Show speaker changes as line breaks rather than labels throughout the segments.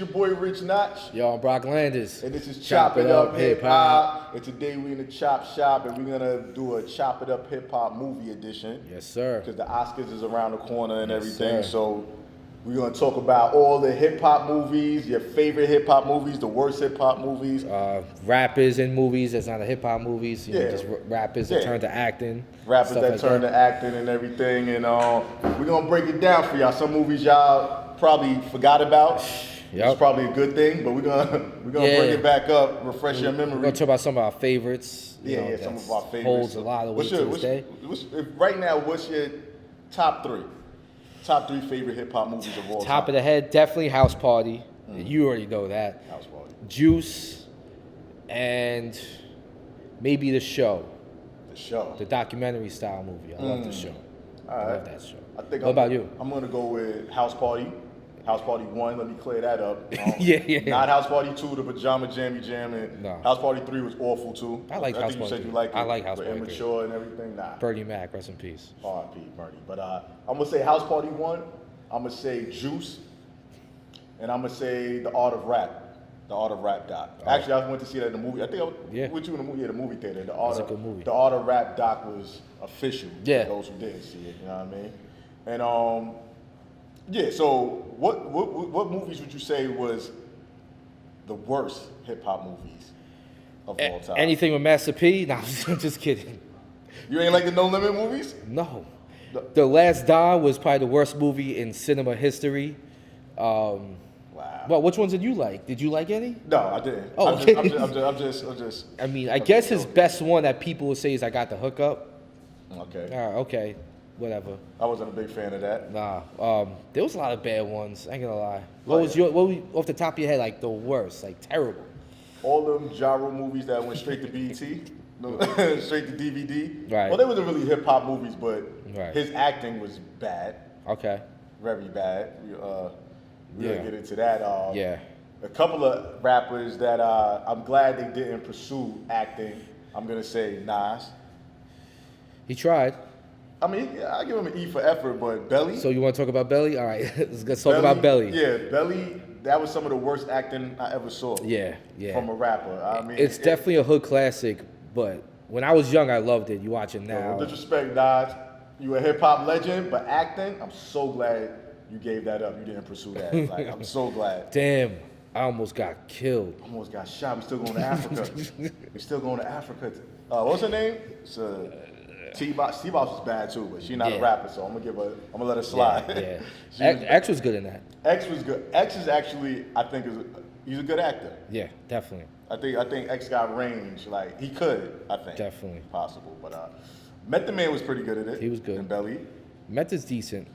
your boy Rich Notch.
Yo, I'm Brock Landis.
And this is Chop It Up Hip Hop. And today we in the Chop Shop and we're gonna do a Chop It Up Hip Hop movie edition.
Yes, sir.
Because the Oscars is around the corner and
Yes,
everything.
sir.
So we're gonna talk about all the hip hop movies, your favorite hip hop movies, the worst hip hop movies.
Rappers in movies that's not a hip hop movies. You know, just rappers that turn to acting.
Rappers that turn to acting and everything. And we're gonna break it down for y'all. Some movies y'all probably forgot about.
Yep.
It's probably a good thing, but we're gonna bring it back up, refresh your memory.
We're gonna talk about some of our favorites.
Some of our favorites.
Holds a lot of weight to this day.
Right now, what's your top three? Top three favorite hip hop movies of all time.
Top of the head, definitely House Party. You already know that.
House Party.
Juice, and maybe The Show.
The Show.
The documentary style movie. I love The Show.
I
love that show.
What
about you?
I'm gonna go with House Party. House Party 1, let me clear that up.
Yeah.
Not House Party 2, the Pajama Jammy Jam, and House Party 3 was awful too.
I like House Party 3.
You said you like it.
I like House Party 3.
Immature and everything, nah.
Bernie Mac, rest in peace.
R.I.P. Bernie. But I'm gonna say House Party 1, I'm gonna say Juice, and I'm gonna say The Art of Rap. The Art of Rap doc. Actually, I went to see that in the movie. I think I was with you in the movie, the movie theater. The Art of Rap doc was official.
Yeah.
For those who didn't see it, you know what I mean? And so what movies would you say was the worst hip hop movies of all time?
Anything with Master P? Nah, I'm just kidding.
You ain't like the No Limit movies?
No. The Last Don was probably the worst movie in cinema history. Wow. Well, which ones did you like? Did you like any?
No, I didn't.
Oh, okay.
I'm just.
I mean, I guess his best one that people would say is I Got the Hookup.
Okay.
Okay. Whatever.
I wasn't a big fan of that.
Nah. There was a lot of bad ones. I ain't gonna lie. What was off the top of your head, like the worst, like terrible?
All them Ja Rule movies that went straight to BET, straight to DVD.
Right.
Well, they wasn't really hip hop movies, but his acting was bad.
Okay.
Very bad. We're gonna get into that. A couple of rappers that I'm glad they didn't pursue acting. I'm gonna say Nas.
He tried.
I mean, I give him an E for effort, but Belly.
So you want to talk about Belly? All right, let's talk about Belly.
Yeah, Belly. That was some of the worst acting I ever saw.
Yeah.
From a rapper. I mean,
it's definitely a hood classic. But when I was young, I loved it. You watch it now.
No disrespect, Nas. You a hip hop legend, but acting, I'm so glad you gave that up. You didn't pursue that. Like, I'm so glad.
Damn, I almost got killed.
Almost got shot. We still going to Africa. What's her name? It's T-Box is bad too, but she's not a rapper, so I'm gonna let her slide.
Yeah. X was good in that.
X was good. X is actually, I think, he's a good actor.
Yeah, definitely.
I think X got range. Like he could, I think.
Definitely.
Possible, but Method Man was pretty good at it.
He was good.
And Belly.
Method's decent.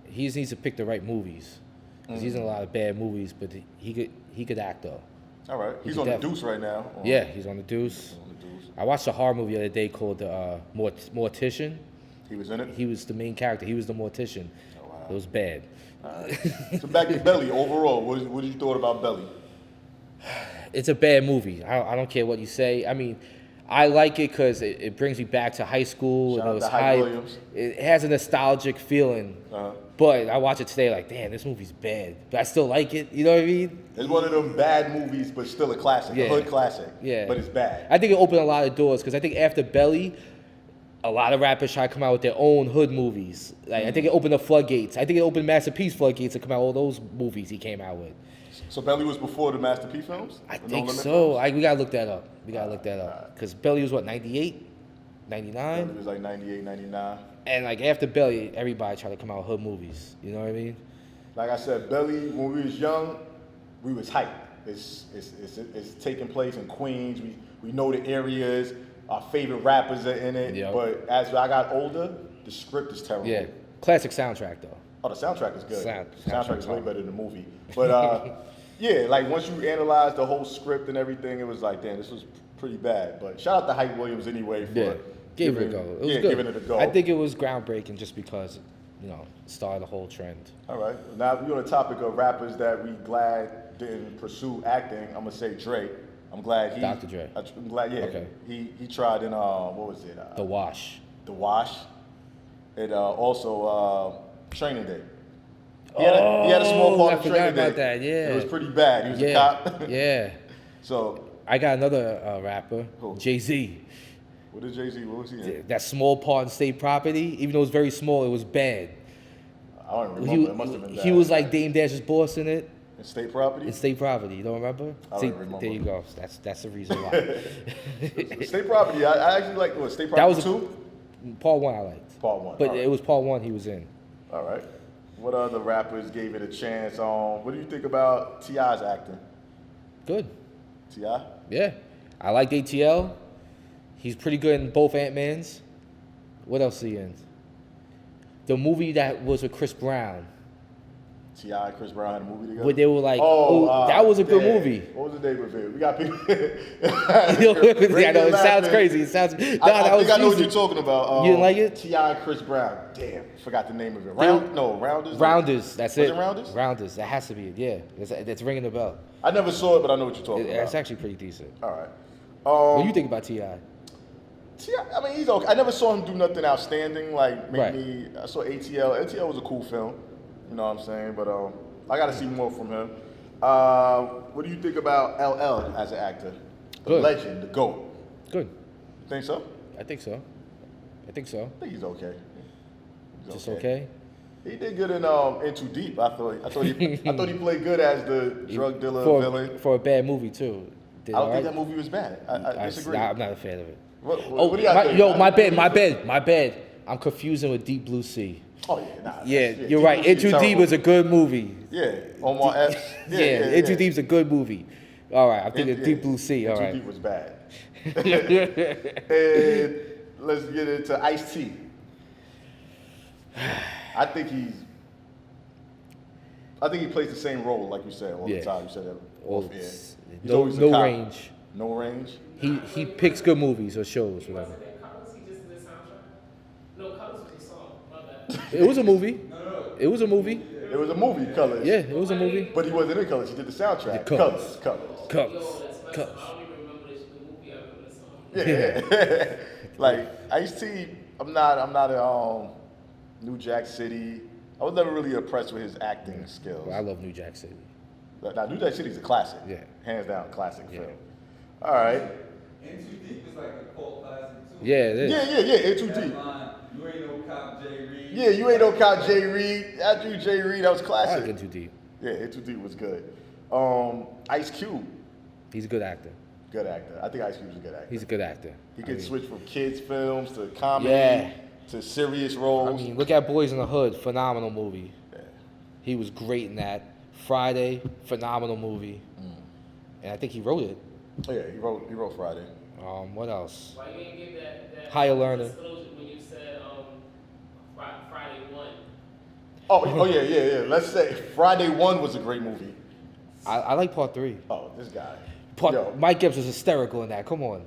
He just needs to pick the right movies. Because he's in a lot of bad movies, but he could act though.
All right. He's on the Deuce right now.
Yeah, he's on the Deuce. I watched a horror movie the other day called The Mortician.
He was in it?
He was the main character. He was the mortician. Oh, wow. It was bad.
So back to Belly, overall, what did you thought about Belly?
It's a bad movie. I don't care what you say. I mean, I like it because it brings me back to high school.
Shout out to Hype Williams.
It has a nostalgic feeling. But I watch it today like, damn, this movie's bad. But I still like it. You know what I mean?
It's one of them bad movies, but still a classic, a hood classic. Yeah. But it's bad.
I think it opened a lot of doors because I think after Belly, a lot of rappers try to come out with their own hood movies. Like I think it opened the floodgates. I think it opened Master P's floodgates to come out with all those movies he came out with.
So Belly was before the Master P films?
I think so. We gotta look that up. Because Belly was what, 98? 99?
Belly was like 98, 99.
And like after Belly, everybody tried to come out with hood movies. You know what I mean?
Like I said, Belly, when we was young, we was hyped. It's taking place in Queens. We know the areas. Our favorite rappers are in it. Yep. But as I got older, the script is terrible.
Yeah. Classic soundtrack though.
Oh, the soundtrack is good. Soundtrack is way better than the movie. But yeah, like once you analyze the whole script and everything, it was like, damn, this was pretty bad. But shout out to Hype Williams anyway for
gave it a go. It was good.
Giving it a go.
I think it was groundbreaking just because, started the whole trend.
All right. Now we're on the topic of rappers that we glad didn't pursue acting. I'm gonna say Drake. I'm glad he.
Dr. Dre.
I'm glad, yeah. Okay. He tried in what was it?
The Wash.
The Wash. And also Training Day. He had a small part of
I forgot
Training
about
Day.
that. Yeah,
It was pretty bad. He was a cop.
Yeah.
So
I got another rapper,
Who?
Jay-Z.
what did Jay-Z? What was he in?
That small part in state property, even though it was very small, it was bad.
I don't even remember. It must have been bad.
He was like Dame Dash's boss in it.
In State Property.
In state property, you don't remember?
I don't remember.
There you go. That's the reason why.
State Property. I actually like what State Property
That was
2.
Part 1 I liked.
Part 1.
But
all right.
it was part 1 he was in.
All right. What other rappers gave it a chance? What do you think about T.I.'s acting?
Good.
T.I.?
Yeah. I liked ATL. He's pretty good in both Ant-Mans. What else is he in? The movie that was with Chris Brown.
T.I. and Chris Brown had a movie together?
Where they were like, that was a good movie.
What was the name of it? We got people.
I know, it sounds crazy. It sounds.
I think I know what you're talking about.
You didn't like it?
T.I. and Chris Brown. Damn, forgot the name of it. Rounders?
Rounders, that's it.
Was it Rounders?
Rounders, that has to be it, yeah. That's ringing the bell.
I never saw it, but I know what you're talking about.
It's actually pretty decent.
All right.
What do you think about T.I.?
T.I., I mean, he's okay. I never saw him do nothing outstanding. Like,
Right.
maybe I saw ATL. ATL was a cool film. You know what I'm saying? But I got to see more from him. What do you think about LL as an actor? The
Good.
legend, the GOAT.
Good.
Think so?
I think so.
I think he's okay. He's
Just okay?
He did good in Too Deep. I thought he played good as the drug dealer villain.
For a bad movie, too.
I don't think that movie was bad. I disagree.
I'm not a fan of it.
What do y'all think?
Yo, my bad. I'm confusing with Deep Blue Sea.
Oh, yeah, nah.
Yeah, you're right. Into Deep was a good movie.
Yeah, Omar Epps.
Yeah, Into Deep's a good movie. All right, I'm thinking Deep Blue Sea. All right.
Into Deep was bad. And let's get into Ice-T. I think he plays the same role, like you said, all the time. You said that off air. He's always a
No
cop.
range.
No range?
He picks good movies or shows, whatever. It was a movie. It was a movie.
It was a movie, Colors.
Yeah, it was a movie.
But he wasn't in Colors. He did the soundtrack.
Colors.
Colors.
Yeah.
Yeah. Like Ice-T, I'm not a New Jack City. I was never really impressed with his acting skills.
Well, I love New Jack City.
Now, New Jack City's a classic.
Yeah.
Hands down, classic film. All right.
In Too Deep is like a cult classic too.
Yeah, it is.
Yeah. In Too Deep.
Line, you ain't no cop, Jay Reed.
Yeah, you ain't no cop, Jay Reed. After you, Jay Reed, that was
I
classic.
like In Too Deep.
Yeah, In Too Deep was good. Ice Cube,
He's a good actor.
good actor. I think Ice Cube's a good actor.
He's a good actor.
He can switch from kids films to comedy
Yeah.
to serious
I
roles.
mean, look at Boys in the Hood. Phenomenal movie.
Yeah.
He was great in that. Friday, phenomenal movie. And I think he wrote it.
Oh, yeah, he wrote Friday.
What else?
Why you ain't give that
Higher Learner.
disclosure when you said Friday 1?
Oh yeah. Let's say Friday 1 was a great movie.
I like part 3.
Oh, this guy.
Mike Epps was hysterical in that. Come on.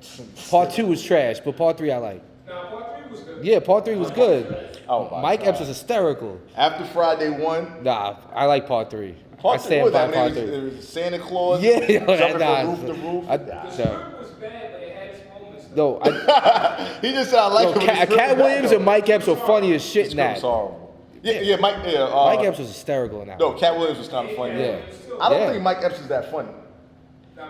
Part 2 was trash, but part 3 I like.
No, part 3 was good.
Yeah, part 3 was good.
Oh, my
Mike
God.
Epps was hysterical.
After Friday 1,
Nah, I like part 3.
part
I
3
stand
was
by
that?
part
It
3.
was Santa Claus
Yeah,
jumping
nah,
from roof to roof.
The script was bad, but it had its moments.
No,
He just said I like him.
Cat Williams and Mike Epps were funny as shit in that.
Horrible. Yeah, Mike. Yeah,
Mike Epps was hysterical in that.
No, Cat Williams was kind of funny.
Yeah.
I don't
Yeah.
think Mike Epps is that funny.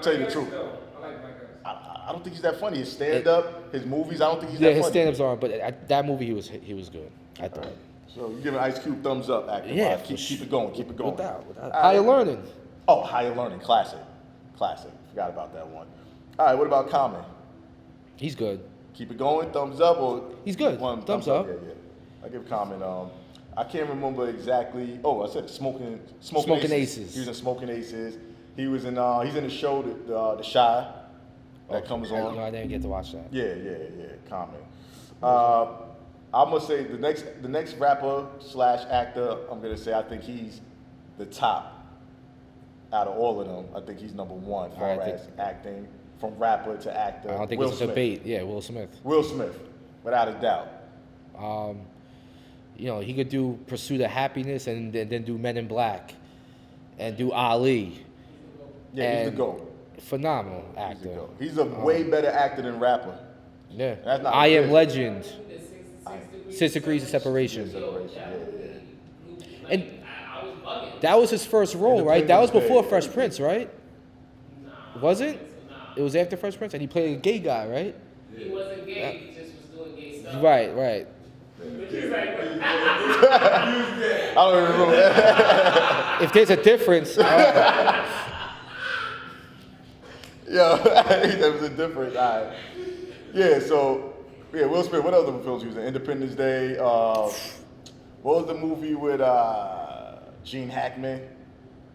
Tell you the truth.
I like Mike Epps.
I don't think he's that funny. His stand-up, his movies, I don't think he's
Yeah,
that
his
funny.
stand-ups aren't, but that movie he was good. I thought.
So you're giving Ice Cube thumbs up, acting
Yeah,
wise. Keep it going.
Without.
All
Higher
right.
Learning.
Oh, Higher Learning, classic. Forgot about that one. All right, what about Common?
He's good.
Keep it going, thumbs up, or
He's good.
One
Thumbs up.
Yeah. I give Common. I can't remember exactly. Oh, I said Smoking
Aces.
He was in Smoking Aces. He was in. He's in the show the Shy that comes on.
No, I didn't get to watch that.
Yeah. Common. I'm gonna say the next rapper / actor. I'm gonna say I think he's the top out of all of them. I think he's number one as far as acting, from rapper to actor.
I don't think
Will
it's a
Smith.
debate. Yeah, Will Smith.
Will Smith, without a doubt.
He could do Pursuit of Happiness and then do Men in Black, and do Ali.
Yeah, he's
And
the GOAT.
Phenomenal
He's the
actor.
GOAT. He's a way better actor than rapper.
Yeah.
That's not
I Am
good.
Legend. 6 Degrees of Separation.
Yeah.
And
I was bugging.
That was his first role, right? That was before
Independence
Fresh Prince, right?
Nah.
Was it?
Nah.
It was after Fresh Prince, and he played a gay guy, right?
He wasn't gay. He just was doing gay stuff.
Right, right.
But he's like,
I don't even remember that.
If there's a difference,
Yo, that was a difference. All right. Yeah, so, yeah, Will Smith, what other films he was in? Independence Day. What was the movie with Gene Hackman?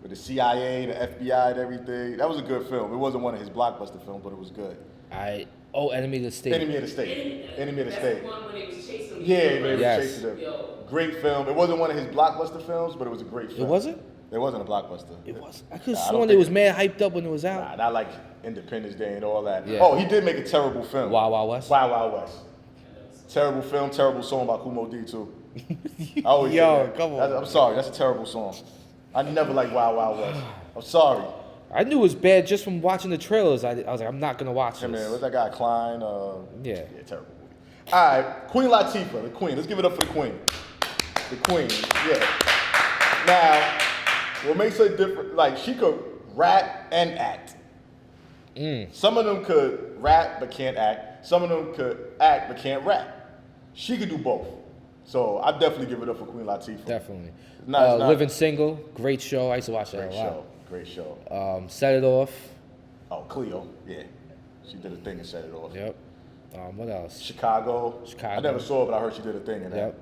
With the CIA, the FBI, and everything. That was a good film. It wasn't one of his blockbuster films, but it was good.
Enemy of the State.
Enemy of the State. Enemy of the State.
That's the one when they was chasing him.
Yeah, man, he
Yes.
was chasing them.
Yo.
Great film. It wasn't one of his blockbuster films, but it was a great film.
It wasn't?
It wasn't a blockbuster.
It was. I could have
Nah, I don't
sworn
think
it was mad hyped up when it was out.
Nah, not like Independence Day and all that.
Yeah.
Oh, he did make a terrible film.
Wild Wild West?
Wild Wild West. Terrible film, terrible song by Kumo D too. I always say
Yo,
that.
come on.
I'm sorry, that's a terrible song. I never liked Wild Wild West. I'm sorry.
I knew it was bad just from watching the trailers. I was like, I'm not gonna watch
Hey
this.
man, what's that guy Klein?
Yeah.
Terrible movie. All right, Queen Latifah, the Queen. Let's give it up for the Queen. The Queen, yeah. Now, what makes her different? Like she could rap and act. Some of them could rap but can't act. Some of them could act but can't rap. She could do both. So I definitely give it up for Queen Latifah.
Definitely.
It's not-
Living Single, great show. I used to watch that
Great
a lot.
show. Great show.
Set It Off.
Oh, Cleo. Yeah. She did a thing and set it off.
Yep. What else?
Chicago.
Chicago.
I never saw it, but I heard she did a thing in that.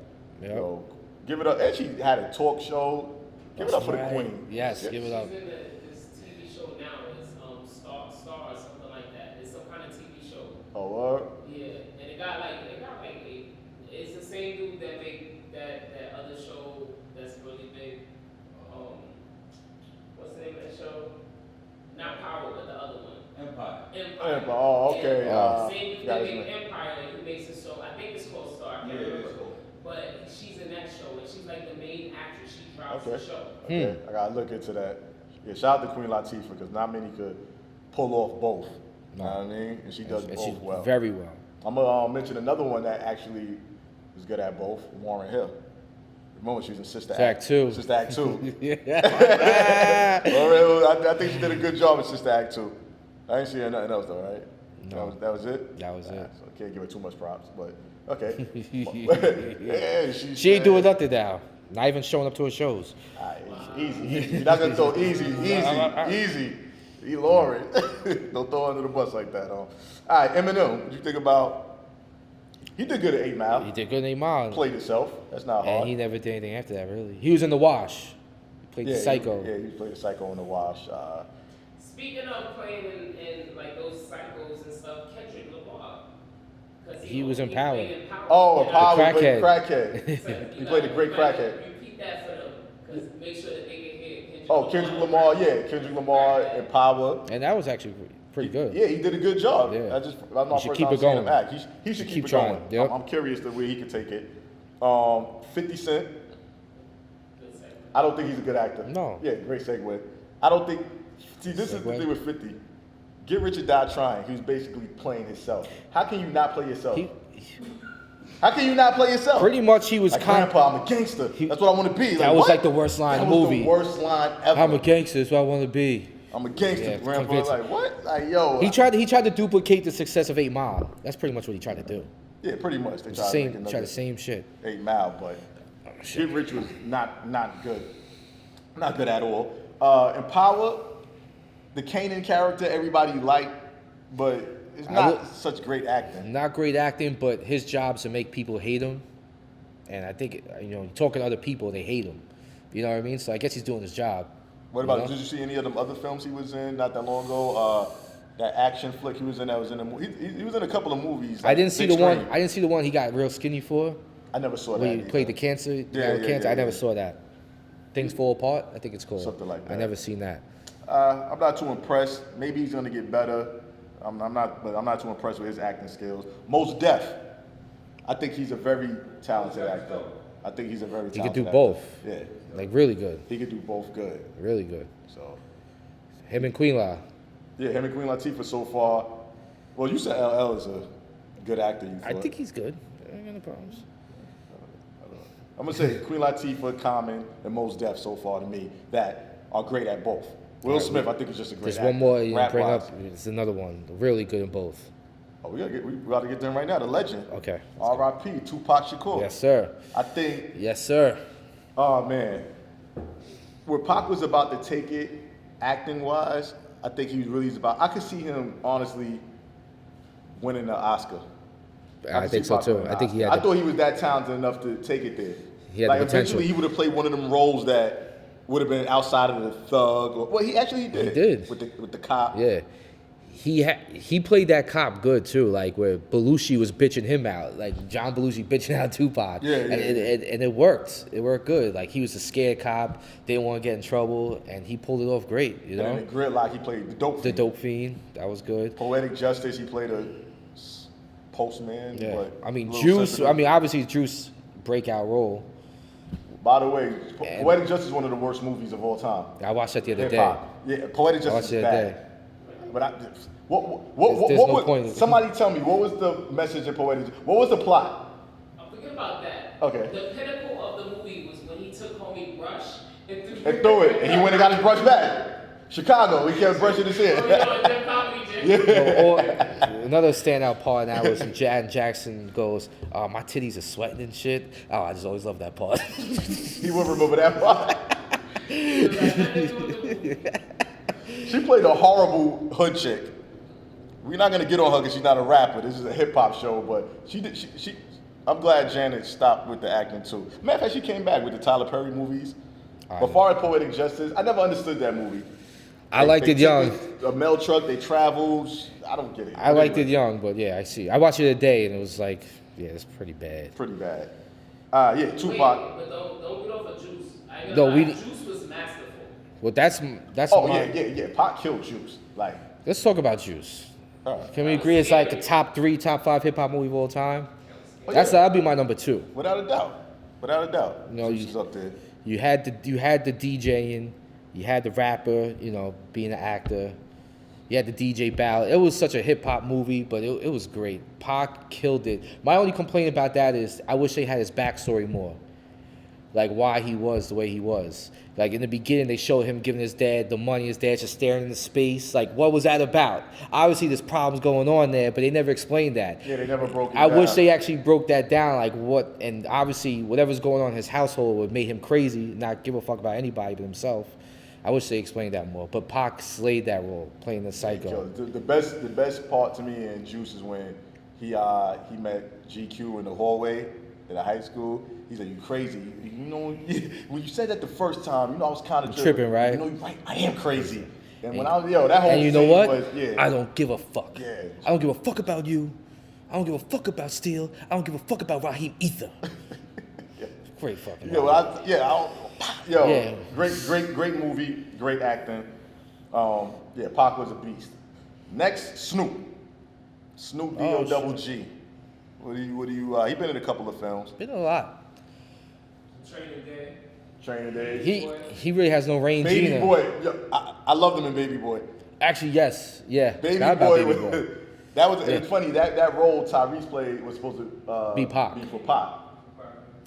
Yep.
So give it up. And she had a talk show. Give it up for the
Right.
Queen.
Yes,
Yeah.
give it up.
She's in this TV show now. It's Star or something like that. It's some kind of TV show.
Oh, word?
Yeah, and it got like it's the same dude that made that other show that's really big. What's the name of that show? Not Power, but the other one.
Empire.
Empire.
Oh, okay.
Yeah. Same dude
got
that
his
made
name.
Empire, and he makes a show. I think it's called Star. I can't
Yeah,
remember.
it's cool.
But she's in that show, and she's like the main actress. She drops
Okay.
the show.
Okay, I gotta look into that. Yeah, shout out to Queen Latifah because not many could pull off both. You know what I mean? And she does
And
both
she's
well.
very well.
I'm gonna mention another one that actually is good at both. Warren Hill. Remember she was in Sister
Act 2.
Sister Act 2.
Yeah.
Warren Hill, I think she did a good job in Sister Act 2. I didn't see her nothing else though, right?
No.
That was it?
That was it.
So I can't give her too much props, but okay. Yeah,
She ain't doing nothing now. Not even showing up to her shows.
Easy. You're not gonna throw easy. Lauren. Don't throw her under the bus like that. All right, Eminem. What you think about? He did good at 8 Mile.
He did good in 8 Mile.
Played itself. That's not hard.
And he never did anything after that, really. He was in The Wash. He played the Psycho.
He played the Psycho in The Wash.
Speaking of playing in like those cycles and stuff, Kendrick Lamar. 'Cause
He was in Power.
played in Power.
Oh,
And
Power
The
played
crackhead.
crackhead.
You
He played a great
gotta
crackhead.
Repeat that for them, cause make sure that they can hear Kendrick.
Oh, Kendrick Lamar. Yeah, Kendrick Lamar in Power.
And that was actually pretty good.
Yeah, he did a good job.
Yeah.
That's my
He should
first
keep
time
it
seeing
going.
him act. He should keep it
trying.
going.
Yep.
I'm curious the way he could take it. 50 Cent.
Good segment.
I don't think he's a good actor.
No.
Yeah, great segue. I don't think. See, this is the
Segue.
thing with 50. Get Rich or Die Trying. He was basically playing himself. How can you not play yourself? How can you not play yourself?
Pretty much he was
like, Grandpa, I'm a gangster. That's what I want to be.
That
Like,
was
what?
like the worst line in the movie.
That was the worst line ever.
I'm a gangster, that's what I want to be.
I'm a gangster,
Yeah,
Grandpa.
convincing.
Like, what? Like, yo.
He tried to duplicate the success of 8 Mile. That's pretty much what he tried to do.
Yeah, pretty much. They
It's
tried
the
to make
same,
another
try the same shit.
8 Mile, but Get Rich was not good. Not good at all. In Power, the Kanan character everybody liked, but it's not such great acting.
Not great acting, but his job is to make people hate him. And I think, talking to other people, they hate him. You know what I mean? So I guess he's doing his job.
What about, did you see any of them other films he was in not that long ago? That action flick he was in that was in a movie. He was in a couple of movies.
I didn't see the one. I didn't see the one he got real skinny for.
I never saw that.
Where he
either.
played the cancer.
Yeah,
I never saw that. Things Fall Apart. I think it's called.
Something like that.
I never seen that.
I'm not too impressed. Maybe he's gonna get better. I'm not too impressed with his acting skills. Mos Def. I think he's a very talented actor. I think he's a very talented
He could do
actor.
both.
Yeah.
Like really good.
He could do both good.
Really good.
So
Him and Queen La.
yeah, him and Queen Latifah so far. Well, you said LL is a good actor. You
I
thought.
think he's good. I ain't got no problems.
I'm gonna say Queen Latifah, Common, and Mos Def so far to me that are great at both. Will Smith, I think, is just a great
There's
actor.
one more you bring
Rap-wise.
up. It's another one. Really good in both.
Oh, we got to get them right now. The legend.
Okay.
R.I.P. Tupac Shakur.
Yes, sir.
I think.
Yes, sir.
Oh man, where Pac was about to take it, acting wise, I think he really is about. I could see him honestly winning the Oscar.
I
could
think
see
so
Pac
too.
winning
I
the
think he
Oscar.
had.
I thought he was that talented enough to take it there.
He had
like
the potential.
eventually, he would have played one of them roles that would have been outside of the thug. Well, he actually did.
He did.
with the cop.
Yeah. He played that cop good too, like where Belushi was bitching him out, like John Belushi bitching out Tupac.
Yeah,
and,
yeah.
and it worked. It worked good. Like he was a scared cop, didn't want to get in trouble, and he pulled it off great. You know,
And in the Gridlock, he played the dope.
the
Fiend.
dope fiend, that was good.
Poetic Justice, he played a postman.
Yeah,
But
I mean
a little
Juice.
sensitive.
I mean obviously Juice breakout role.
By the way,
And-
Poetic Justice is one of the worst movies of all time.
I watched that the other
Hip
day.
hop. Yeah, Poetic
I watched
Justice
it
is
the other
bad.
day.
But
There's no
was,
point.
somebody tell me, what was the message in Poetic Justice? What was the plot?
Forget about that.
Okay.
The pinnacle of the movie was when he took homie brush and
And threw it, and he went and got his brush back. Chicago, he kept brushing his
Oh,
hair.
you know, Def Comedy Jam.
Or another standout part in that was when Jan Jackson goes, my titties are sweating and shit. Oh, I just always love that part.
He would remember that part. She played a horrible hood chick. We're not gonna get on her because she's not a rapper. This is a hip hop show, but she did. I'm glad Janet stopped with the acting too. Matter of fact, she came back with the Tyler Perry movies. But far as Poetic Justice, I never understood that movie.
I liked it young.
A mail truck, they travel. I don't get it.
I liked it young, but yeah, I see. I watched it today and it was like, yeah, it's pretty bad.
Pretty bad. Yeah, Tupac.
Wait, but don't get off of Juice. I ain't
No,
gonna
we-
lie, Juice was masterful.
Well, that's
Oh
my.
yeah. Pac killed Juice. Like,
Let's talk about Juice.
alright.
Can we agree it's like a top 3, top 5 hip hop movie of all time?
Oh,
That'd
yeah.
be my number 2.
Without a doubt. Without a doubt.
No,
Juice is up there.
You had the DJing, you had the rapper, you know, being an actor. You had the DJ ballad. It was such a hip hop movie, but it was great. Pac killed it. My only complaint about that is I wish they had his backstory more. Like why he was the way he was. Like in the beginning, they showed him giving his dad the money. His dad's just staring into space. Like what was that about? Obviously, there's problems going on there, but they never explained that.
Yeah, they never broke it
I
down.
wish they actually broke that down. Like what? And obviously, whatever's going on in his household would make him crazy, not give a fuck about anybody but himself. I wish they explained that more. But Pac slayed that role, playing the psycho.
Yo, the best part to me in Juice is when he met GQ in the hallway at a high school. He said, "You crazy? You know when you said that the first time, you know I was kind of
Tripping, right?
You know, you're right. I am crazy." And when I was that whole
And you know
scene
what?
was, yeah.
I don't give a fuck.
Yeah.
I don't give a fuck about you. I don't give a fuck about Steel. I don't give a fuck about Raheem either. Great fucking.
Yeah, well,
Yeah.
great movie, great acting. Yeah, Pac was a beast. Next, Snoop
Oh,
D-O-double-G. What do you? He been in a couple of films.
Been a lot.
Training Day.
Training Day.
He really has no range
Baby
either.
Boy. Yo, I loved him in Baby Boy.
Actually, yes, yeah.
Baby
Forgot about
Boy.
Baby Boy.
That was.
Yeah.
It's funny that role Tyrese played was supposed to
Be Pac.
Be for Pac.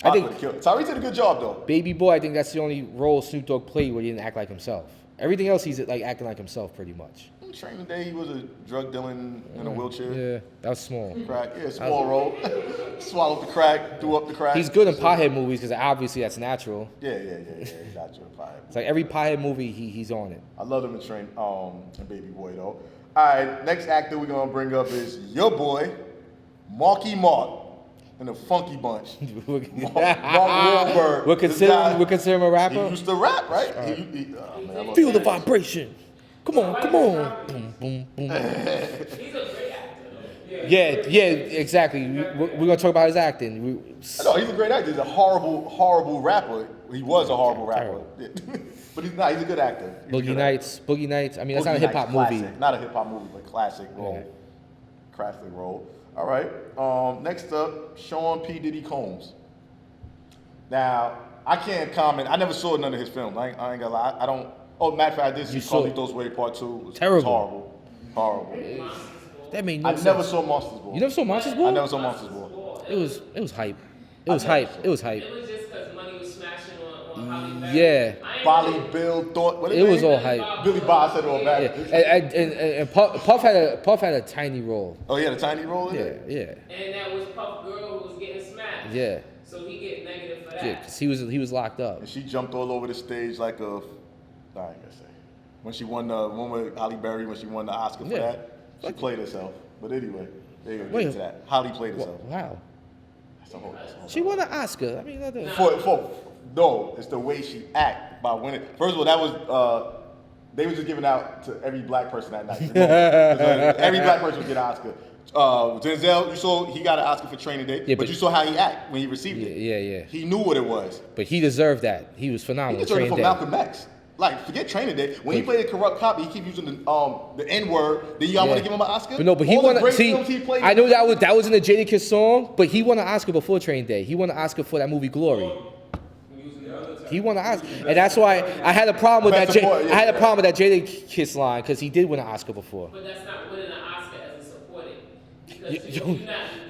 I think-
would've killed- Tyrese did a good job though.
Baby Boy, I think that's the only role Snoop Dogg played where he didn't act like himself. Everything else, he's like acting like himself pretty much.
Training Day, he was a drug dealing in a wheelchair.
Yeah, that was small.
Crack. Yeah, small role. Swallowed the crack, threw up the crack.
He's good in pothead movies because obviously that's natural.
Yeah. He got you in Pie.
It's like every pothead movie, he's on it.
I love him in Baby Boy though. All right, next actor we're gonna bring up is your boy, Marky Mark, in the Funky Bunch. Mark Wahlberg.
We're
This guy,
considering him a
He
rapper.
used to rap, right? Oh, man, I love
Feel the
that.
vibration. Come on. Boom, boom, boom.
He's a great actor, though.
Yeah, exactly. We're gonna talk about his acting.
No, he's a great actor. He's a horrible rapper. He was a horrible rapper. But he's not. He's a good actor. He's a
Boogie
good
Nights. I mean, that's
Boogie
not a hip hop
Nights,
movie.
classic. Not a hip hop movie, but classic role.
Yeah.
Classic role. All right. Next up, Sean P. Diddy Combs. Now, I can't comment. I never saw none of his films. I ain't gonna lie. I don't. Oh, matter of fact, I did see
You saw it.
Carlito's Way Part 2. It was
Terrible.
horrible.
That made no
I
sense.
never saw Monsters Ball.
You never saw Monsters
I
Ball?
never saw Monsters Ball.
It was hype. It was hype.
It was just because Holly Berry.
Yeah.
I ain't
Bolly,
really-
Bill, Thought. What
It was all
name?
hype.
Billy Bob said it all back.
Yeah. And Puff had a tiny role.
Oh, he had a tiny role in
Yeah,
it?
yeah,
And that was Puff Girl who was getting smashed.
yeah,
So he get negative for that.
yeah. Cause he was locked up.
And she jumped all over the stage like a. I ain't gonna say. When she won the one with Holly Berry, when she won the Oscar for
Yeah.
that, she played herself. But anyway, there you go.
Wait.
Get to that. Holly played herself.
Wow.
That's a whole.
She won an Oscar. I mean,
No, it's the way she act by winning. First of all, that was they were just giving out to every black person that night. Every black person would get an Oscar. Denzel, you saw he got an Oscar for Training Day,
Yeah,
but you saw how he act when he received it.
Yeah.
He knew what it was.
But he deserved that. He was
He
phenomenal.
deserved it
Training
for
Day.
Malcolm X. Like, forget Training Day. When he played a corrupt cop, he keep using the N word. Then y'all want to give him an Oscar?
But no, but he
All the
won.
great
See,
films he played
I
in.
know that was in the Jadakiss song, but he won an Oscar before Training Day. He won an Oscar for that movie Glory. He won an Oscar, and that's why I had a problem with
Best
that.
support,
I had a problem with that Jadakiss line because he did win an Oscar before.
But that's not winning an Oscar as a supporting. Because
You-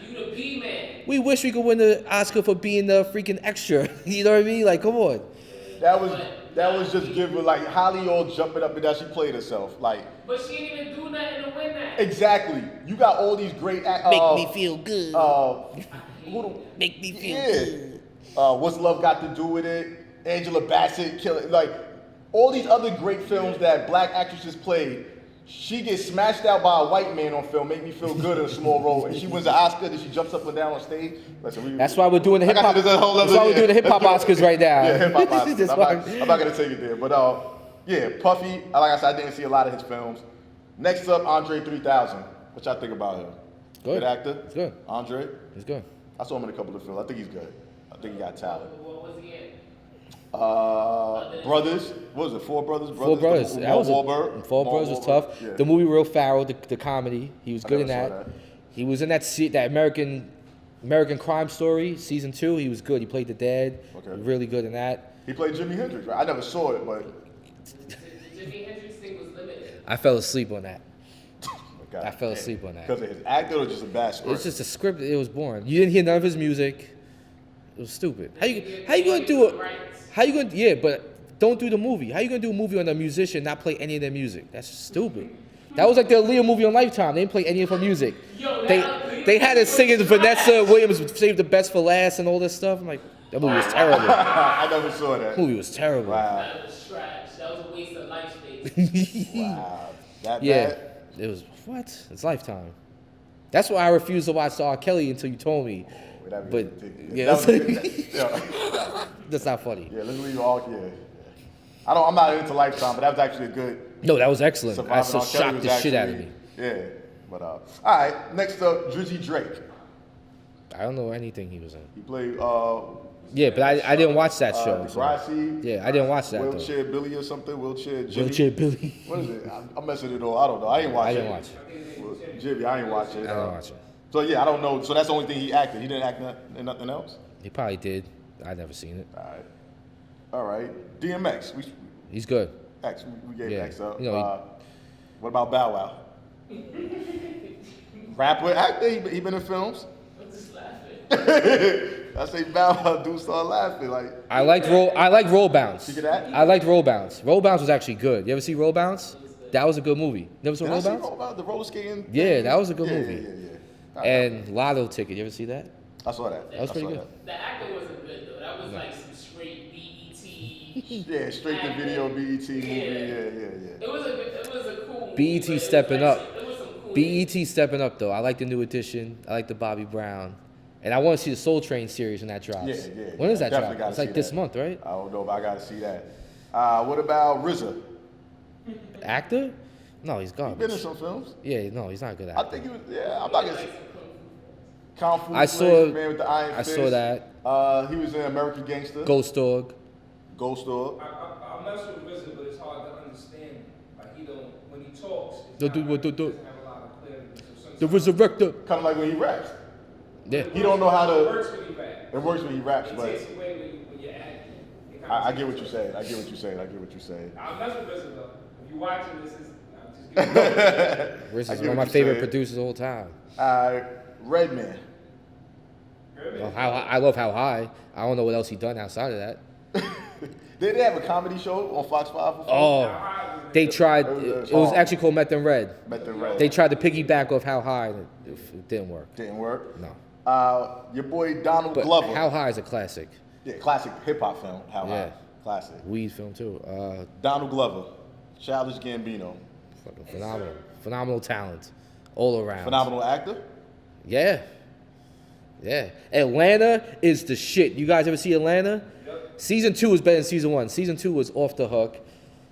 you the B man.
We wish we could win the Oscar for being the freaking extra. You know what I mean? Like, come on.
That was just giving like Holly all jumping up and down. She played herself like
But she didn't even do nothing to win that.
exactly. You got all these great.
feel good.
Who the,
Make me feel
yeah. What's Love Got to Do with It? Angela Bassett, kill it. Like all these other great films that black actresses played. She gets smashed out by a white man on film, make me feel good in a small role, and she wins the Oscar. Then she jumps up and down on stage. Listen,
That's why we're doing the hip hop.
That's
That's why we're doing the hip hop Oscars right now.
Yeah, hip hop Oscars.
That's
I'm
why-
not gonna take it there, but yeah, Puffy. Like I said, I didn't see a lot of his films. Next up, Andre 3000. What y'all think about him?
Good.
actor.
It's good.
Andre.
It's good.
I saw him in a couple of films. I think he's good. I think he got talent.
What was he in?
Brothers. What was it? Four Brothers.
Four Brothers.
The,
That was
Wahlberg.
Four Brothers was
Wahlberg.
tough.
Yeah.
The movie Real Farrell, the comedy. He was good in
never
that.
saw that.
He was in that American Crime Story season 2. He was good. He played the dad.
Okay.
Really good in that.
He played Jimi Hendrix, right? I never saw it, but
The Jimi Hendrix thing was limited.
I fell asleep on that.
God
I fell
damn.
asleep on that.
Because of his acting or just a bad
It
script?
was just a script. It was boring. You didn't hear none of his music. It was stupid. How you gonna do it? How you gonna? Yeah, but don't do the movie. How you gonna do a movie on a musician not play any of their music? That's stupid. That was like the Aaliyah movie on Lifetime. They didn't play any of her music.
Yo,
They had her singing Vanessa Williams saved the best for last and all this stuff. I'm like, that movie was terrible.
I never saw that.
That movie was terrible.
Wow.
That was trash. That was a waste of life space.
Wow. That
Yeah,
bad?
it was what? It's Lifetime. That's why I refused to watch R. Kelly until you told me.
That'd
But
be-
yeah,
that was- yeah.
that's not funny.
Yeah, let's leave all. Yeah. I'm not into Lifetime, but that was actually a good.
No, that was excellent.
Surviving
That still
R. Kelly
shocked
was
the shit out of
actually-
me.
Yeah, but all right. Next up, Drizzy Drake.
I don't know anything he was in.
He played
Yeah, but I didn't watch that show. so-
Degrassi.
Yeah, I didn't watch that though.
Wheelchair Billy or something. Wheelchair Jimmy.
Wheelchair Billy.
What is it? I'm messing it all. I don't know. I ain't watch
I
it.
didn't watch it.
Jimmy, I ain't watch it.
I didn't watch it.
So yeah, I don't know. So that's the only thing he acted. He didn't act in nothing else.
He probably did. I never seen it.
All right. DMX.
He's good.
X. We gave
Yeah.
X up.
You know,
what about Bow Wow? Rapper, actor. He been in films.
I'm just laughing.
I say Bow Wow. Dude start laughing like.
I like Roll Bounce.
You get that?
I liked Roll Bounce. Roll Bounce was actually good. You ever see Roll Bounce? That was a good movie. Never saw
Did I
Roll
see
Bounce?
Roll Bounce? The roller skating.
Yeah,
thing?
that was a good
Yeah,
movie.
Yeah.
And Lotto Ticket. You ever see that?
I saw that.
That was
I
pretty
saw
good.
The acting wasn't good though. That was like some straight BET.
Yeah, straight to video BET movie.
Yeah.
Yeah.
It was a cool movie.
BET
but it was
stepping
like
up.
It was some cool.
BET stepping up though. I like the new edition. I like the Bobby Brown. And I want to see the Soul Train series when that drops.
Yeah.
When is that
Definitely
drop?
gotta
It's like
see
this
that.
month, right?
I don't know, but I gotta see that. What about RZA?
Actor? No, he's
He been in
garbage.
some films.
Yeah, no, he's not a good
I
actor.
think he was. Yeah, I'm not gonna. Kung Fu
I
Flick,
saw-
Man with the Iron
I
Fist.
saw that.
He was in American Gangster.
Ghost Dog.
Ghost Dog.
I'm not sure RZA, but it's hard to understand. Like he don't when he talks.
The-
It's
the-
not,
the-
he doesn't have a lot of clarity. So
The
sometimes
Resurrector.
Kind of like when he raps.
Yeah.
He don't know how
it
to.
works when he raps.
It works when he raps,
It
but
takes away when you're acting. It kinda
I get
takes
what you're
away.
saying. I get what you're saying. I get what you're saying.
I'm not sure RZA though. If you're watching this, I'm just giving
Riz
I
is
get
one of
what
my
you're
favorite
saying.
producers of all time.
Redman.
Well, I love How High. I don't know what else he done outside of that.
Did they have a comedy show on Fox 5 before?
Oh, they tried. It was actually called Met Them Red.
Met Them Red.
They tried to piggyback off How High. It didn't work.
Didn't work?
No.
Your boy Donald
But
Glover.
How High is a classic.
Yeah, classic hip-hop film. How High. Classic.
Weed film, too.
Donald Glover. Childish Gambino.
Fucking phenomenal. Phenomenal talent. All around.
Phenomenal actor?
Yeah. Yeah. Atlanta is the shit. You guys ever see Atlanta? Yep. Season 2 was better than season 1. Season 2 was off the hook.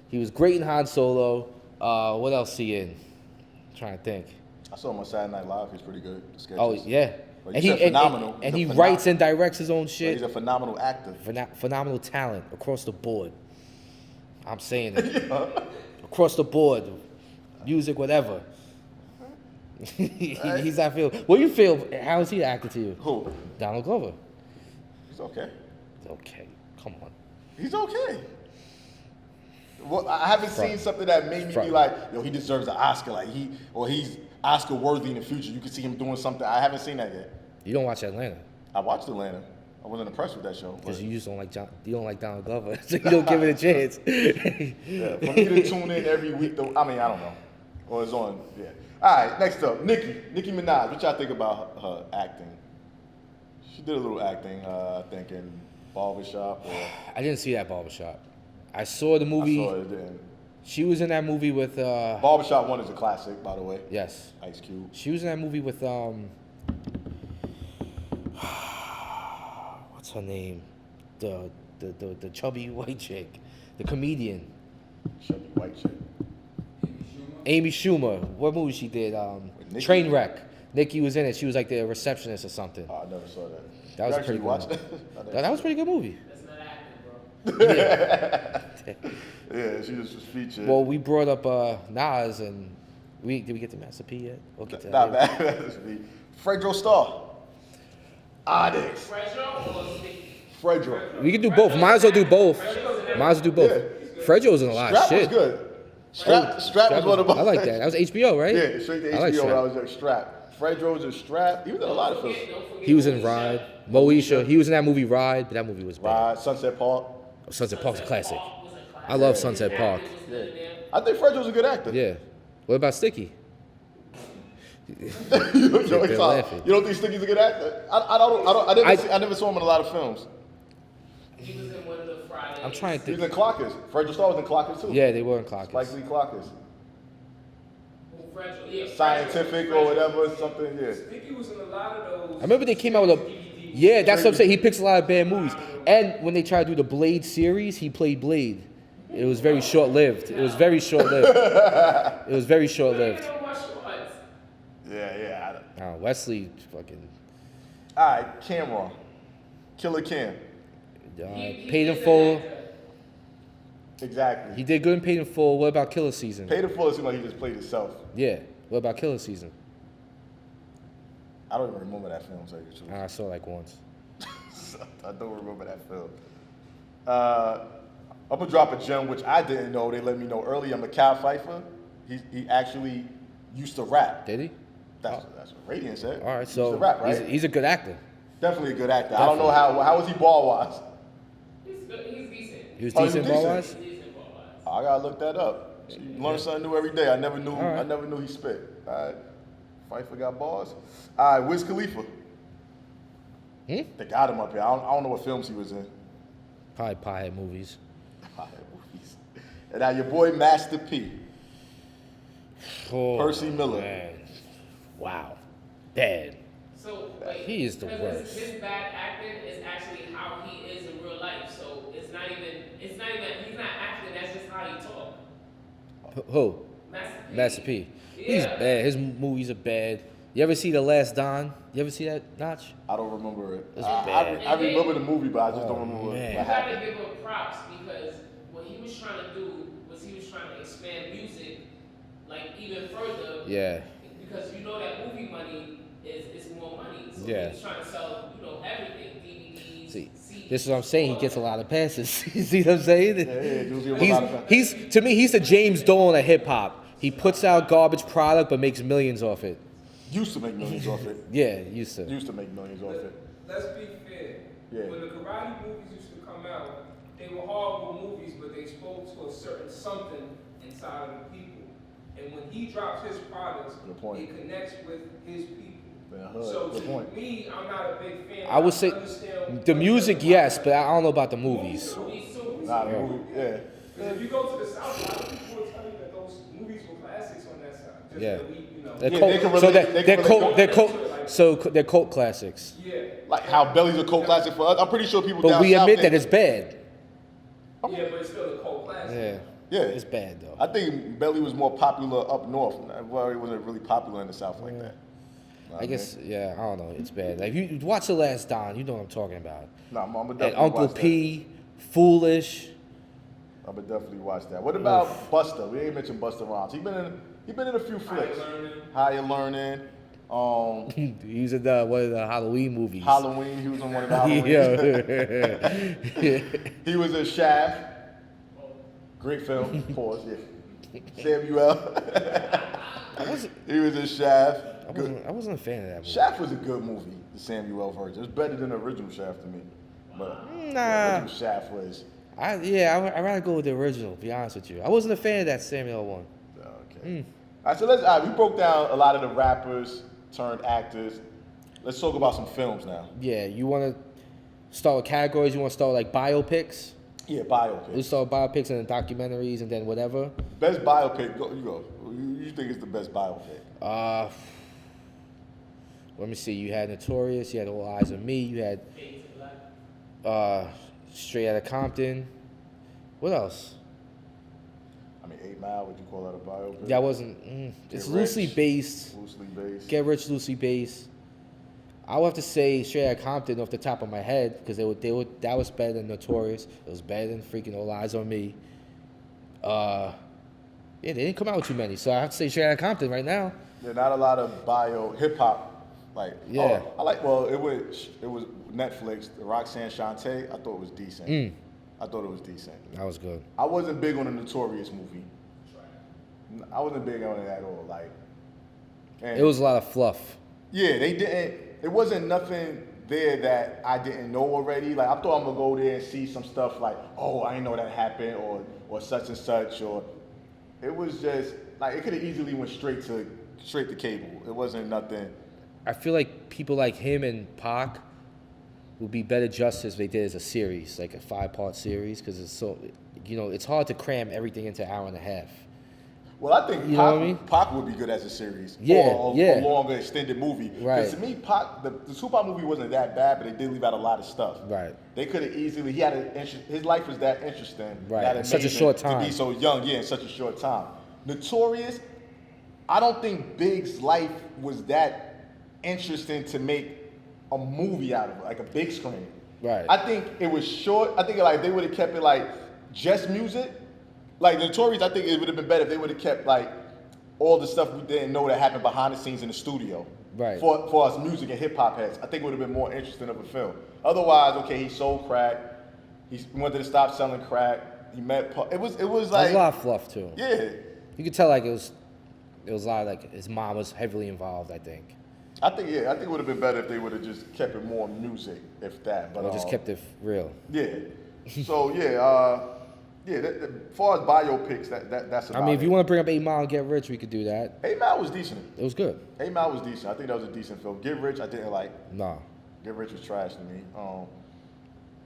He was great in Han Solo. What else he in? I'm trying to think.
I saw him on Saturday Night Live. He's pretty good. The sketches.
Oh, yeah.
But and phenomenal.
And he writes and directs his own shit.
He's a phenomenal actor.
Phenomenal talent across the board. I'm saying it. Across the board. Music, whatever. He's not feel. What do you feel? How is he acting to you?
Who?
Donald Glover.
He's okay.
He's okay. Come on.
He's okay. Well, I haven't seen something that made me be like, yo, he deserves an Oscar. Like he's Oscar worthy in the future. You can see him doing something. I haven't seen that yet.
You don't watch Atlanta.
I watched Atlanta. I wasn't impressed with that show.
Because you just don't like you don't like Donald Glover, so you don't give it a chance.
Yeah, for me to tune in every week, though, I mean, I don't know. Or it's on, yeah. All right, next up, Nicki Minaj. What y'all think about her acting? She did a little acting, I think, in Barbershop.
I didn't see that Barbershop. I saw the movie.
I saw it then.
She was in that movie with.
Barbershop 1 is a classic, by the way.
Yes.
Ice Cube.
She was in that movie with. What's her name? The chubby white chick, the comedian.
Chubby white chick.
Amy Schumer. What movie she did? Trainwreck. Nicki was in it. She was like the receptionist or something.
Oh, I never saw that.
That was a pretty good movie. That was a pretty good movie.
That's not acting, bro.
Yeah.
Yeah, she just was featured.
Well, we brought up Nas, and did we get to Master P yet? We'll get to that.
Not bad. Fredro Starr. Onyx.
Fredro or Sticky?
Fredro.
We can do both. Might as well do both. Might as well do both.
Yeah.
Fredro's in a lot of shit.
Strap was good. Strap was one of my.
I like that. That was HBO, right?
Yeah, straight to HBO
like
when I was like Strap. Fredro's a Strap. He was in a lot of films.
He was in Ride. Moesha. He was in that movie Ride, but that movie was bad.
Ride, Sunset Park.
Sunset Park's a classic. I love Sunset Park.
Yeah. I think Fredro's a good actor.
Yeah. What about Sticky?
You don't think Sticky's a good actor? I never saw him in a lot of films.
He was in one of the Fridays.
I'm trying to
He
think.
was in Clockers. Fredro Starr was in Clockers too.
Yeah, they were in Clockers.
Spike Lee Clockers.
Fredro, yeah,
Scientific or whatever, something, yeah.
Sticky was in a lot of those.
I remember they came out with a. Yeah, that's what I'm saying. He picks a lot of bad movies. And when they tried to do the Blade series, he played Blade. It was very short-lived. It was very short-lived. It was very short-lived.
Yeah.
Wesley fucking.
All right, Cameron. Killer Cam.
Paid in Full.
Exactly.
He did good in Paid in Full. What about Killer Season?
Paid in Full, it seemed like he just played himself.
Yeah. What about Killer Season?
I don't even remember that film, to tell you the truth.
I saw it like once.
I don't remember that film. I'm gonna drop a gem, which I didn't know. They let me know earlier. Mikal Pfeiffer. He actually used to rap.
Did he?
That's what Radiant said.
All right,
He
so
used to rap, right?
he's a good actor.
Definitely a good actor.
Definitely.
I don't know how was he ball wise.
He's good. He's decent.
He was
Oh, he was
decent ball-wise?
decent?
He's decent ball-wise.
I gotta look that up. You learn something new every day. I never knew.
All right.
I never knew he spit. All right. Pfeiffer got bars. All right, Wiz Khalifa. They got him up here. I don't know what films he was in.
Probably Piehead movies.
Movies. And now your boy Master P.
Oh,
Percy Miller.
Man. Wow. Bad.
So, like,
He is the
because
worst.
His bad acting is actually how he is in real life. So he's not acting, that's just how he talk.
Who?
Master P.
Master P.
Yeah.
He's bad. His movies are bad. You ever see The Last Don? You ever see that, Notch?
I don't remember it.
It's
I
bad.
remember the movie, but I just don't remember
man.
what
You gotta
happened.
give him props because what he was trying to do was he was trying to expand music like even further.
Yeah.
Because you know that movie money is more money. So
Yeah.
he was trying to sell, everything, DVDs,
See,
CDs.
this is what I'm saying. He gets a lot of passes. You see what I'm saying?
Yeah, a lot of
To me, he's the James Dolan of hip hop. He puts out garbage product but makes millions off it.
Used to make millions off it.
Yeah, used to.
Used to make millions off it.
Let's be fair.
Yeah.
When the karate movies used to come out, they were horrible movies, but they spoke to a certain something inside of the people. And when he drops his products, it connects with his people. So to me, I'm not a big fan.
I would say the music, yes, but I don't know about the movies.
Nah, the movie, yeah.
Because if you go to the South, a lot of people will tell you that those movies were classics on that side. Just
Yeah.
elite, you know.
They're cult classics.
Yeah.
Like how Belly's a cult classic for us. I'm pretty sure people
But
down
we
south
admit
think-
that it's bad.
Yeah, but it's still a cult classic.
Yeah.
Yeah.
It's bad though.
I think Belly was more popular up north. Well, it wasn't really popular in the South like that.
I guess, yeah, I don't know. It's bad. Like, you watch The Last Don, you know what I'm talking about.
Nah, I'm gonna
And
definitely
Uncle
watch
P, Foolish.
that. I'm gonna definitely watch that. What about Busta? We ain't mentioned Busta Rhymes. He been in a few flicks. Higher Learning.
He was in one of the Halloween movies.
Halloween. He was in one of the Halloween. He was in Shaft. Great film. Pause. Yeah. Samuel. He was in Shaft.
I wasn't a fan of that movie.
Shaft was a good movie, the Samuel version. It was better than the original Shaft to me. But
Nah.
the original Shaft was.
I'd rather go with the original, to be honest with you. I wasn't a fan of that Samuel one.
Okay. All right, so we broke down a lot of the rappers turned actors. Let's talk about some films now.
Yeah, you want to start with categories? You want to start with like biopics?
Yeah, biopic.
Let's start with biopics and then documentaries and then whatever.
Best biopic, you go. You think it's the best biopic?
Let me see. You had Notorious. You had All Eyes on Me. You had Straight Outta Compton. What else?
I mean, 8 Mile, would you call that a biopic?
That wasn't. It's loosely based.
Loosely based.
Get Rich, loosely based. I would have to say Straight Outta Compton off the top of my head because that was better than Notorious. It was better than freaking All Eyes on Me. Yeah, they didn't come out with too many, so I have to say Straight Outta Compton right now.
Yeah, not a lot of hip hop. Like,
yeah.
It was Netflix, the Roxanne Shante. I thought it was decent. I thought it was decent.
That was good.
I wasn't big on the Notorious movie. I wasn't big on it at all. Like,
it was a lot of fluff.
Yeah, they didn't. It wasn't nothing there that I didn't know already. Like, I thought I'm gonna go there and see some stuff like, oh, I didn't know that happened, or such and such, or it was just like it could have easily went straight to cable. It wasn't nothing.
I feel like people like him and Pac would be better justice if they did as a series, like a 5-part series, because it's so, it's hard to cram everything into an hour and a half.
Well, I think Pac would be good as a series. Or a longer extended movie.
Right.
Because to me, Pac, the Tupac movie wasn't that bad, but they did leave out a lot of stuff.
Right.
They could have easily, his life was that interesting.
Right.
That
In such a short time.
To be so young, in such a short time. Notorious, I don't think Big's life was that interesting to make a movie out of it, like a big screen.
Right.
I think it was short. I think like they would have kept it like just music. Like Notorious, I think it would have been better if they would have kept like all the stuff we didn't know that happened behind the scenes in the studio.
Right.
For us music and hip hop heads, I think it would have been more interesting of a film. Otherwise, okay, he sold crack. He wanted to stop selling crack. He met. It was like.
There was a lot of fluff too.
Yeah.
You could tell like it was a lot of like his mom was heavily involved. I think.
I think it would have been better if they would have just kept it more music, if that. But
or just kept it real.
Yeah. So as far as biopics, that's about
if you want to bring up 8 Mile and Get Rich, we could do that.
8 Mile was decent.
It was good.
8 Mile was decent. I think that was a decent film. Get Rich, I didn't like.
No.
Get Rich was trash to me.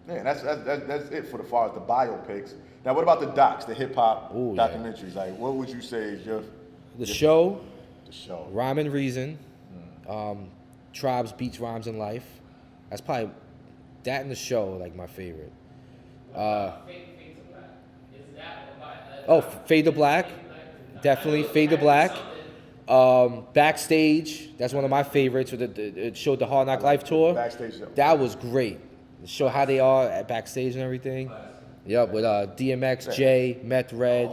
That's it for the far as the biopics. Now, what about the docs, the hip hop documentaries? Yeah. Like, what would you say is
the show?
The show.
Rhyme and Reason. Tribes, Beats, Rhymes, and Life. That's probably that and the show like my favorite. Fade to Black. Definitely Fade to Black. Backstage. That's one of my favorites. It showed the Hard Knock Life tour.
Backstage.
That was great. It showed how they are at backstage and everything. Yep, with DMX, Jay, Meth Red.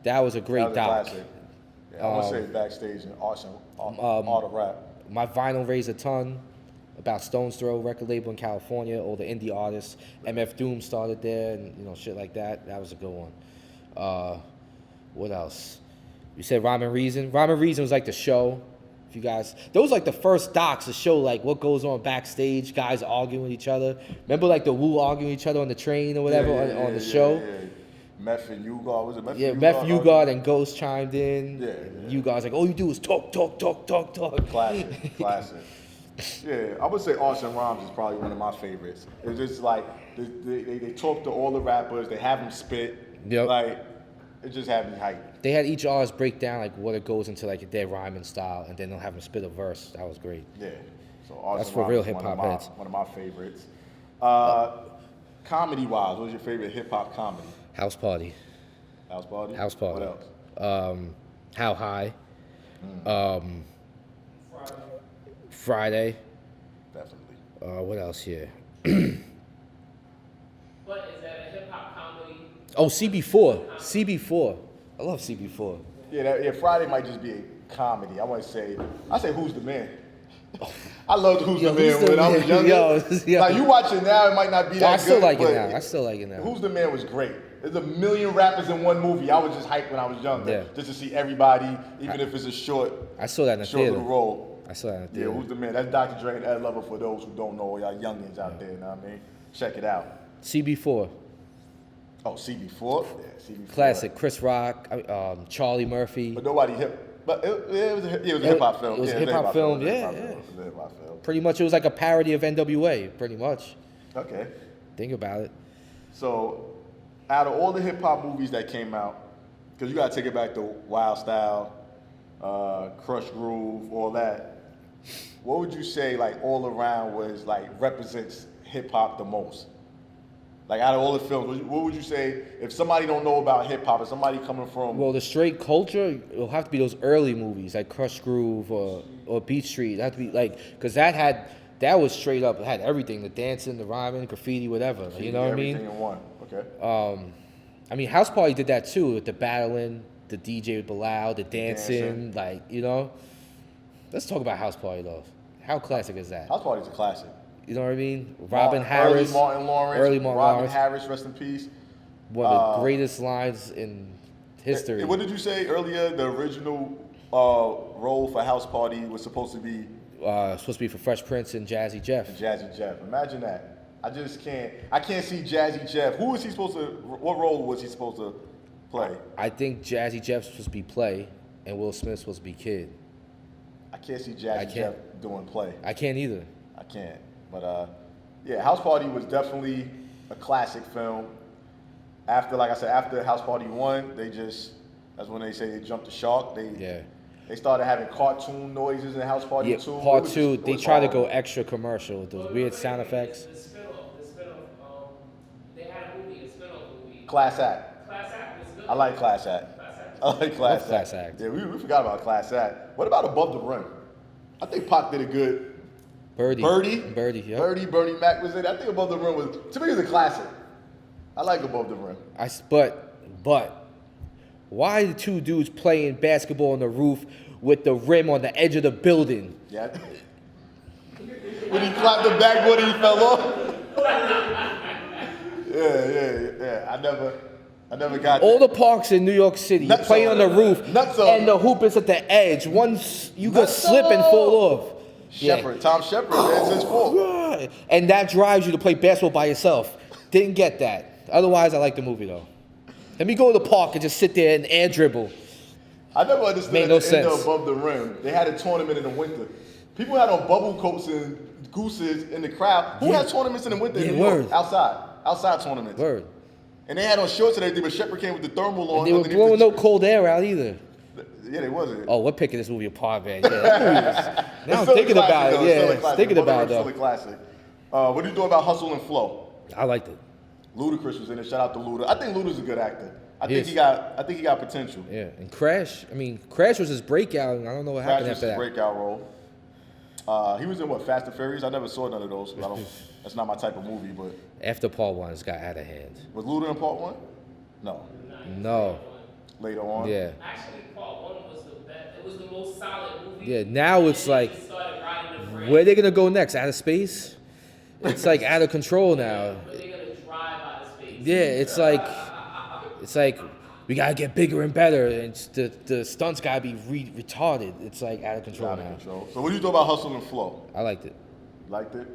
That was a great doc.
Yeah, I want to say Backstage and Art of Rap.
My Vinyl Weighs a Ton, about Stone's Throw record label in California, all the indie artists. MF Doom started there, and shit like that. That was a good one. What else? You said Rhyme and Reason. Rhyme and Reason was like the show. If you guys, those like the first docs to show like what goes on backstage, guys arguing with each other. Remember like the Wu arguing with each other on the train or whatever on the show?
Yeah. Meth and Ugard, was it Meth?
Yeah, Meth Ugard and Ghost chimed in. Yeah. Ugard's like, all you do is talk.
Classic. Yeah, I would say Arson Rhymes is probably one of my favorites. It's just like they talk to all the rappers, they have them spit.
Yep.
Like it just had me hyped.
They had each artist break down like what it goes into like their rhyming style, and then they'll have them spit a verse. That was great.
Yeah. So Arson
that's for
Rhymes
real
is
hip hop heads.
One of my favorites. Comedy wise, what was your favorite hip hop comedy?
House Party.
House Party.
What
else?
How High. Friday.
Definitely.
What else here?
What is that? A hip hop comedy?
Oh, CB4. I love CB4.
Yeah, Friday might just be a comedy. I say Who's the Man. I loved Who's the Man when I was younger. Like you watch it now, it might not be that good.
I still like it now.
Who's the Man was great. There's a million rappers in one movie. I was just hyped when I was younger, just to see everybody, even if it's a short.
I saw that in the theater.
Little role.
I saw that in the theater.
Yeah, Who's the Man? That's Dr. Dre and Ed Lover for those who don't know, y'all youngins out there. You know what I mean? Check it out.
CB4.
Oh, CB4. Yeah, CB4.
Classic. Chris Rock, Charlie Murphy.
But nobody hip. But it was a hip hop film.
It was a hip hop film. Yeah. Pretty much, it was like a parody of NWA. Pretty much.
Okay.
Think about it.
So, out of all the hip hop movies that came out, because you gotta take it back to Wild Style, Crush Groove, all that. What would you say, like all around, was like represents hip hop the most? Like out of all the films, what would you say if somebody don't know about hip hop, if somebody coming from?
Well, the straight culture, it'll have to be those early movies like Crush Groove or Beat Street. It have to be like, because that was straight up, it had everything, the dancing, the rhyming, graffiti, whatever. You know what I mean?
Everything in one. Okay.
I mean, House Party did that too, with the battling, the DJ with Bilal, the dancing, like, you know. Let's talk about House Party though. How classic is that?
House Party's a classic.
You know what I mean? Robin Harris.
Martin Lawrence. Harris, rest in peace.
One of the greatest lines in history.
What did you say earlier? The original role for House Party was supposed to be
for Fresh Prince and Jazzy Jeff.
Imagine that. I can't see Jazzy Jeff. What role was he supposed to play?
I think Jazzy Jeff's supposed to be Play and Will Smith's supposed to be Kid.
I can't see Jazzy Jeff doing Play.
I can't either.
I can't. But House Party was definitely a classic film. After House Party 1, that's when they say they jumped the shark. They started having cartoon noises in House Party 2.
Part 2, they tried to go extra commercial with those weird sound effects.
The spin-off, they had a spin-off movie.
Class Act.
Class Act was good.
I like Class Act. I like Class Act. Yeah, we forgot about Class Act. What about Above the Rim? I think Pac did a good. Bernie Mac was in it. I think Above the Rim was, to me, it's a classic. I like Above the Rim.
But why the two dudes playing basketball on the roof with the rim on the edge of the building?
Yeah. When he clapped the backboard and he fell off. Yeah. I never got
all
that.
the parks in New York City, you play on the roof, and the hoop is at the edge. Once you could slip and fall off.
Tom Shepard, that's his fault.
And that drives you to play basketball by yourself. Didn't get that. Otherwise, I like the movie though. Let me go to the park and just sit there and air dribble.
I never understood
Made no sense.
Above the Rim. They had a tournament in the winter. People had on bubble coats and gooses in the crowd. Who had tournaments in the winter in New York? Outside tournaments.
Word.
And they had on shorts and everything, but Shepard came with the thermal on.
And they were blowing no cold air out either.
Yeah, they wasn't.
Oh, we're picking this movie apart, man. Yeah, that movie now I'm thinking about it. Yeah, thinking about it though.
It's still a classic. What do you do about Hustle and Flow?
I liked it.
Ludacris was in it. Shout out to Luda. I think Luda's a good actor. I think he got potential.
Yeah, and Crash. I mean, Crash was his breakout, and I don't know what happened after that.
Crash was his breakout role. He was in Fast and Furious? I never saw none of those. That's not my type of movie, but.
After Part 1, it's got out of hand.
Was Luda in Part 1? No. Later on?
Yeah.
Actually, Part 1 was the best. It was the most solid movie.
Yeah, now it's like, where are they going to go next? Out of space? It's like out of control now.
They're going to drive out of space.
Yeah, it's like we gotta get bigger and better, and the stunts gotta be retarded. It's like out of control
Out of
now.
control. So what do you thought about Hustle and Flow?
I liked it.
Liked it?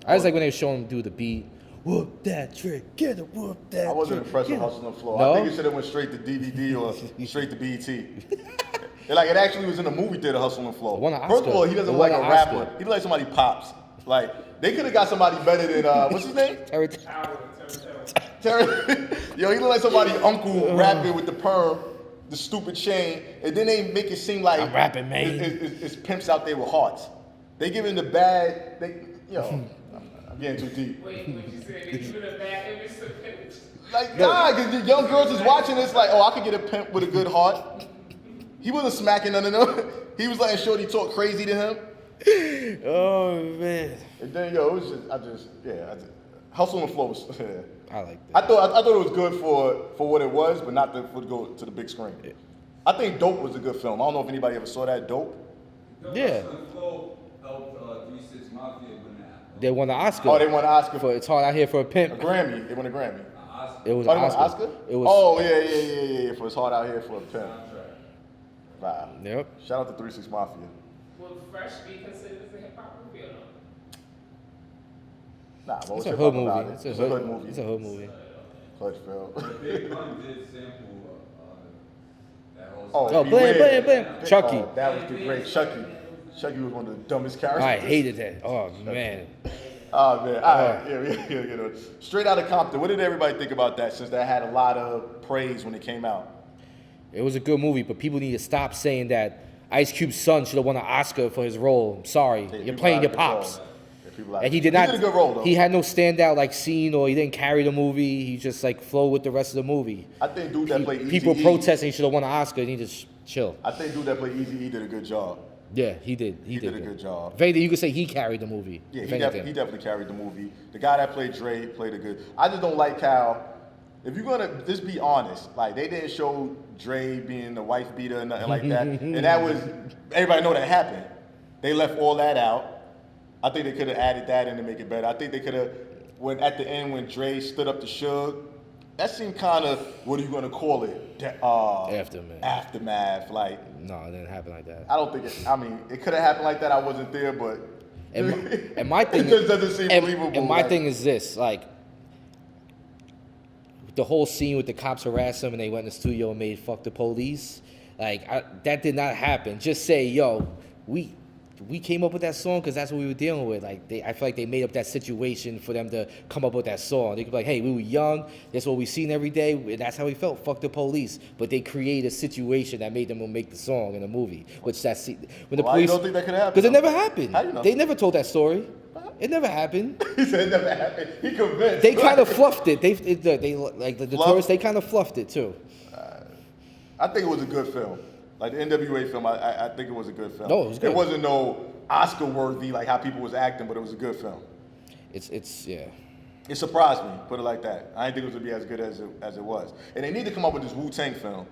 I just like when they were showing him do the beat. Whoop that trick, get it, whoop that.
I wasn't
trick,
impressed with
get it.
Hustle and Flow.
No?
I think it should have went straight to DVD or straight to BET. Like it actually was in a movie theater, Hustle and Flow.
won an
First of
Oscar.
all, he doesn't
It
look
won
like a
an
rapper.
Oscar.
He look like somebody pops. Like they could have got somebody better than what's his name? Terry. Yo, he look like somebody uncle rapping with the perm, the stupid chain, and then they make it seem like
I'm rapping, man.
It's pimps out there with hearts. They give him the bad. I'm getting too deep.
Wait, what you said? They give it a bad image to pimps.
Like, nah, because the young girls is watching this like, oh, I could get a pimp with a good heart. He wasn't smacking none of them. He was letting Shorty talk crazy to him.
Oh man.
And then, it was just, Hustle and Flow was,
I like
I
that.
thought it was good for what it was, but not for to go to the big screen. I think Dope was a good film. I don't know if anybody ever saw that, Dope.
Yeah. They won the Oscar.
Oh, they won an Oscar
for It's Hard Out Here for a Pimp.
A Grammy. They won a Grammy.
It was
Oh,
an
they won an
Oscar.
Oscar?
It was.
Oh, yeah. For It's Hard Out Here for a Pimp. Wow.
Yep.
Shout out to 3 6 Mafia.
Will Fresh be considered as a hip hop movie or no?
Nah,
It's
what's
a
hip
hood
hop about
movie.
it?
It's a hood movie. It's a hood movie.
Hood film.
Big Pun did sample that whole
Oh, blam, blam. Chucky.
Oh, that was the great Chucky. Chucky was one of the dumbest characters.
I hated that. Oh man.
Oh man, all right, yeah. Straight Outta Compton. What did everybody think about that? Since that had a lot of praise when it came out.
It was a good movie, but people need to stop saying that Ice Cube's son should have won an Oscar for his role. I'm sorry,
Yeah,
you're
people
playing
out
your
of control,
pops.
man. Yeah, people out
And
of-
he did not.
He did a good role though.
He had no standout like scene, or he didn't carry the movie. He just like flowed with the rest of the movie.
I think dude that played
People
Eazy-E,
protesting he should have won an Oscar. He need to chill.
I think dude that played Eazy-E did a good job.
Yeah, he did.
He did a good job.
Vader, you could say he carried the movie.
Yeah,
if
he
anything.
definitely carried the movie. The guy that played Dre played a good. I just don't like how, if you're gonna just be honest, like they didn't show Dre being the wife beater or nothing like that, and that was everybody know that happened. They left all that out. I think they could have added that in to make it better. I think they could have, when at the end when Dre stood up to Suge, that seemed kind of, what are you gonna call it?
Aftermath.
Aftermath, like.
No, it didn't happen like that.
I don't think it. I mean, it could have happened like that. I wasn't there, but
And my thing,
it just doesn't seem believable.
And my
like-
thing is this, like, the whole scene with the cops harassed him and they went in the studio and made "Fuck the Police." Like, that did not happen. Just say, yo, we came up with that song because that's what we were dealing with. Like, I feel like they made up that situation for them to come up with that song. They could be like, hey, we were young. That's what we seen every day. And that's how we felt. Fuck the police. But they created a situation that made them make the song in the movie. Which when the
Why
police.
you don't think that could happen?
Because it never happened.
How you know?
They never told that story. It never happened.
He said it never happened. He convinced.
They kind of fluffed it. They like the
Fluff?
tourists. They kind of fluffed it too.
I think it was a good film. Like the NWA film, I think it was a good film.
No, it was good.
It wasn't no Oscar worthy like how people was acting, but it was a good film.
It's yeah.
It surprised me, put it like that. I didn't think it was gonna be as good as it was. And they need to come up with this Wu-Tang film.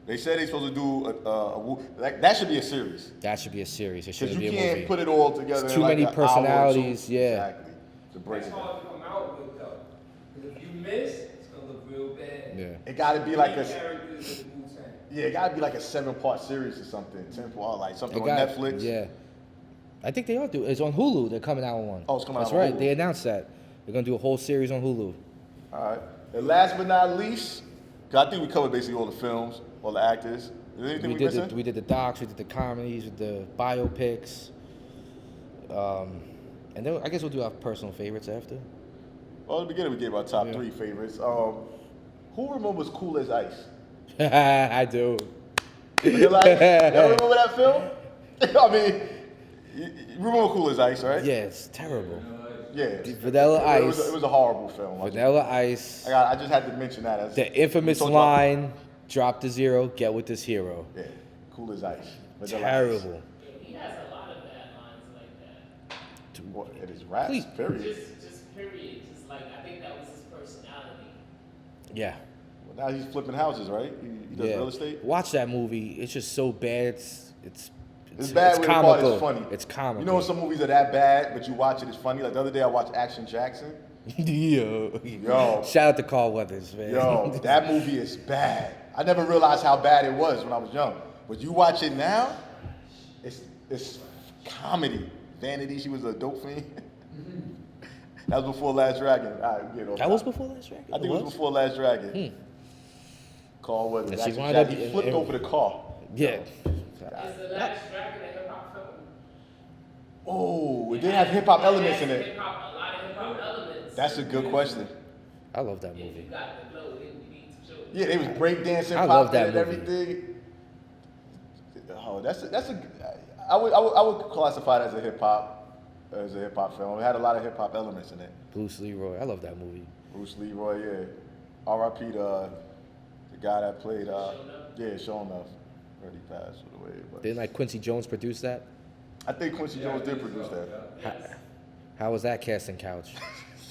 They said they're supposed to do like that should be a series.
That should be a series. It
Because
shouldn't
you
be a
can't
movie.
put it all together.
It's
in
too
like
many
an hour or two.
personalities, yeah.
Exactly. To break
It's
it down.
hard to come out with though. 'Cause if you miss, it's gonna look real bad.
Yeah.
It gotta be like a
Characters in Wu-Tang.
yeah, it gotta be like a 7-part series or something. 10-part, like something
It
on
got-
Netflix.
Yeah. I think they are doing. It's on Hulu. They're coming out on one.
Oh, it's coming out
That's
on
right.
Hulu.
They announced that they're gonna do a whole series on Hulu.
All right. And last but not least, 'cause I think we covered basically all the films, all the actors. Is there anything we missing?
We did the docs. We did the comedies. We did the biopics. And then I guess we'll do our personal favorites after.
Well, at the beginning we gave our top
Yeah.
3 favorites. Who remembers Cool as Ice?
I do.
Vanilla Ice? Y'all remember that film? I mean, you remember Cool as Ice, right?
Yeah, it's terrible.
Yeah.
Vanilla Ice.
It was a horrible film.
Vanilla Ice.
I just had to mention that. As
The infamous
we talked about-
line, "Drop the zero, get with this hero."
Yeah, Cool as Ice. Vanilla Ice.
Terrible.
He has a lot of bad lines like that.
Well, it is raps,
Please.
period.
Just period. Just like I think that was his personality.
Yeah.
Well, now he's flipping houses, right? He does real estate.
Watch that movie. It's just so bad.
It's bad when the part is funny.
It's comical.
You know when some movies are that bad, but you watch it, it's funny. Like the other day I watched Action Jackson. Yo.
Shout out to Carl Weathers, man.
Yo, that movie is bad. I never realized how bad it was when I was young. But you watch it now, it's comedy. Vanity, she was a dope fiend. That was before Last Dragon. All right, get off.
That was before Last Dragon?
I think it was before Last Dragon. Carl Weathers.
She wound up
he flipped over the car.
Yeah.
Is the Last Dragon a hip hop film?
Oh, it did have hip hop elements in it.
A lot of hip hop elements.
That's a good question.
I love that
If
movie.
you got the flow, then you need to show it.
Yeah, they was breakdancing,
I love
popping,
that
and
movie.
everything. Oh, that's a. I would classify it as a hip hop film. It had a lot of hip hop elements in it.
Bruce Leroy. I love that movie.
Bruce Leroy, yeah. R.I.P. The guy that played. Shown Enough. Already passed away. But
Didn't like Quincy Jones produce that?
I think Quincy Jones did produce that.
How was that casting couch?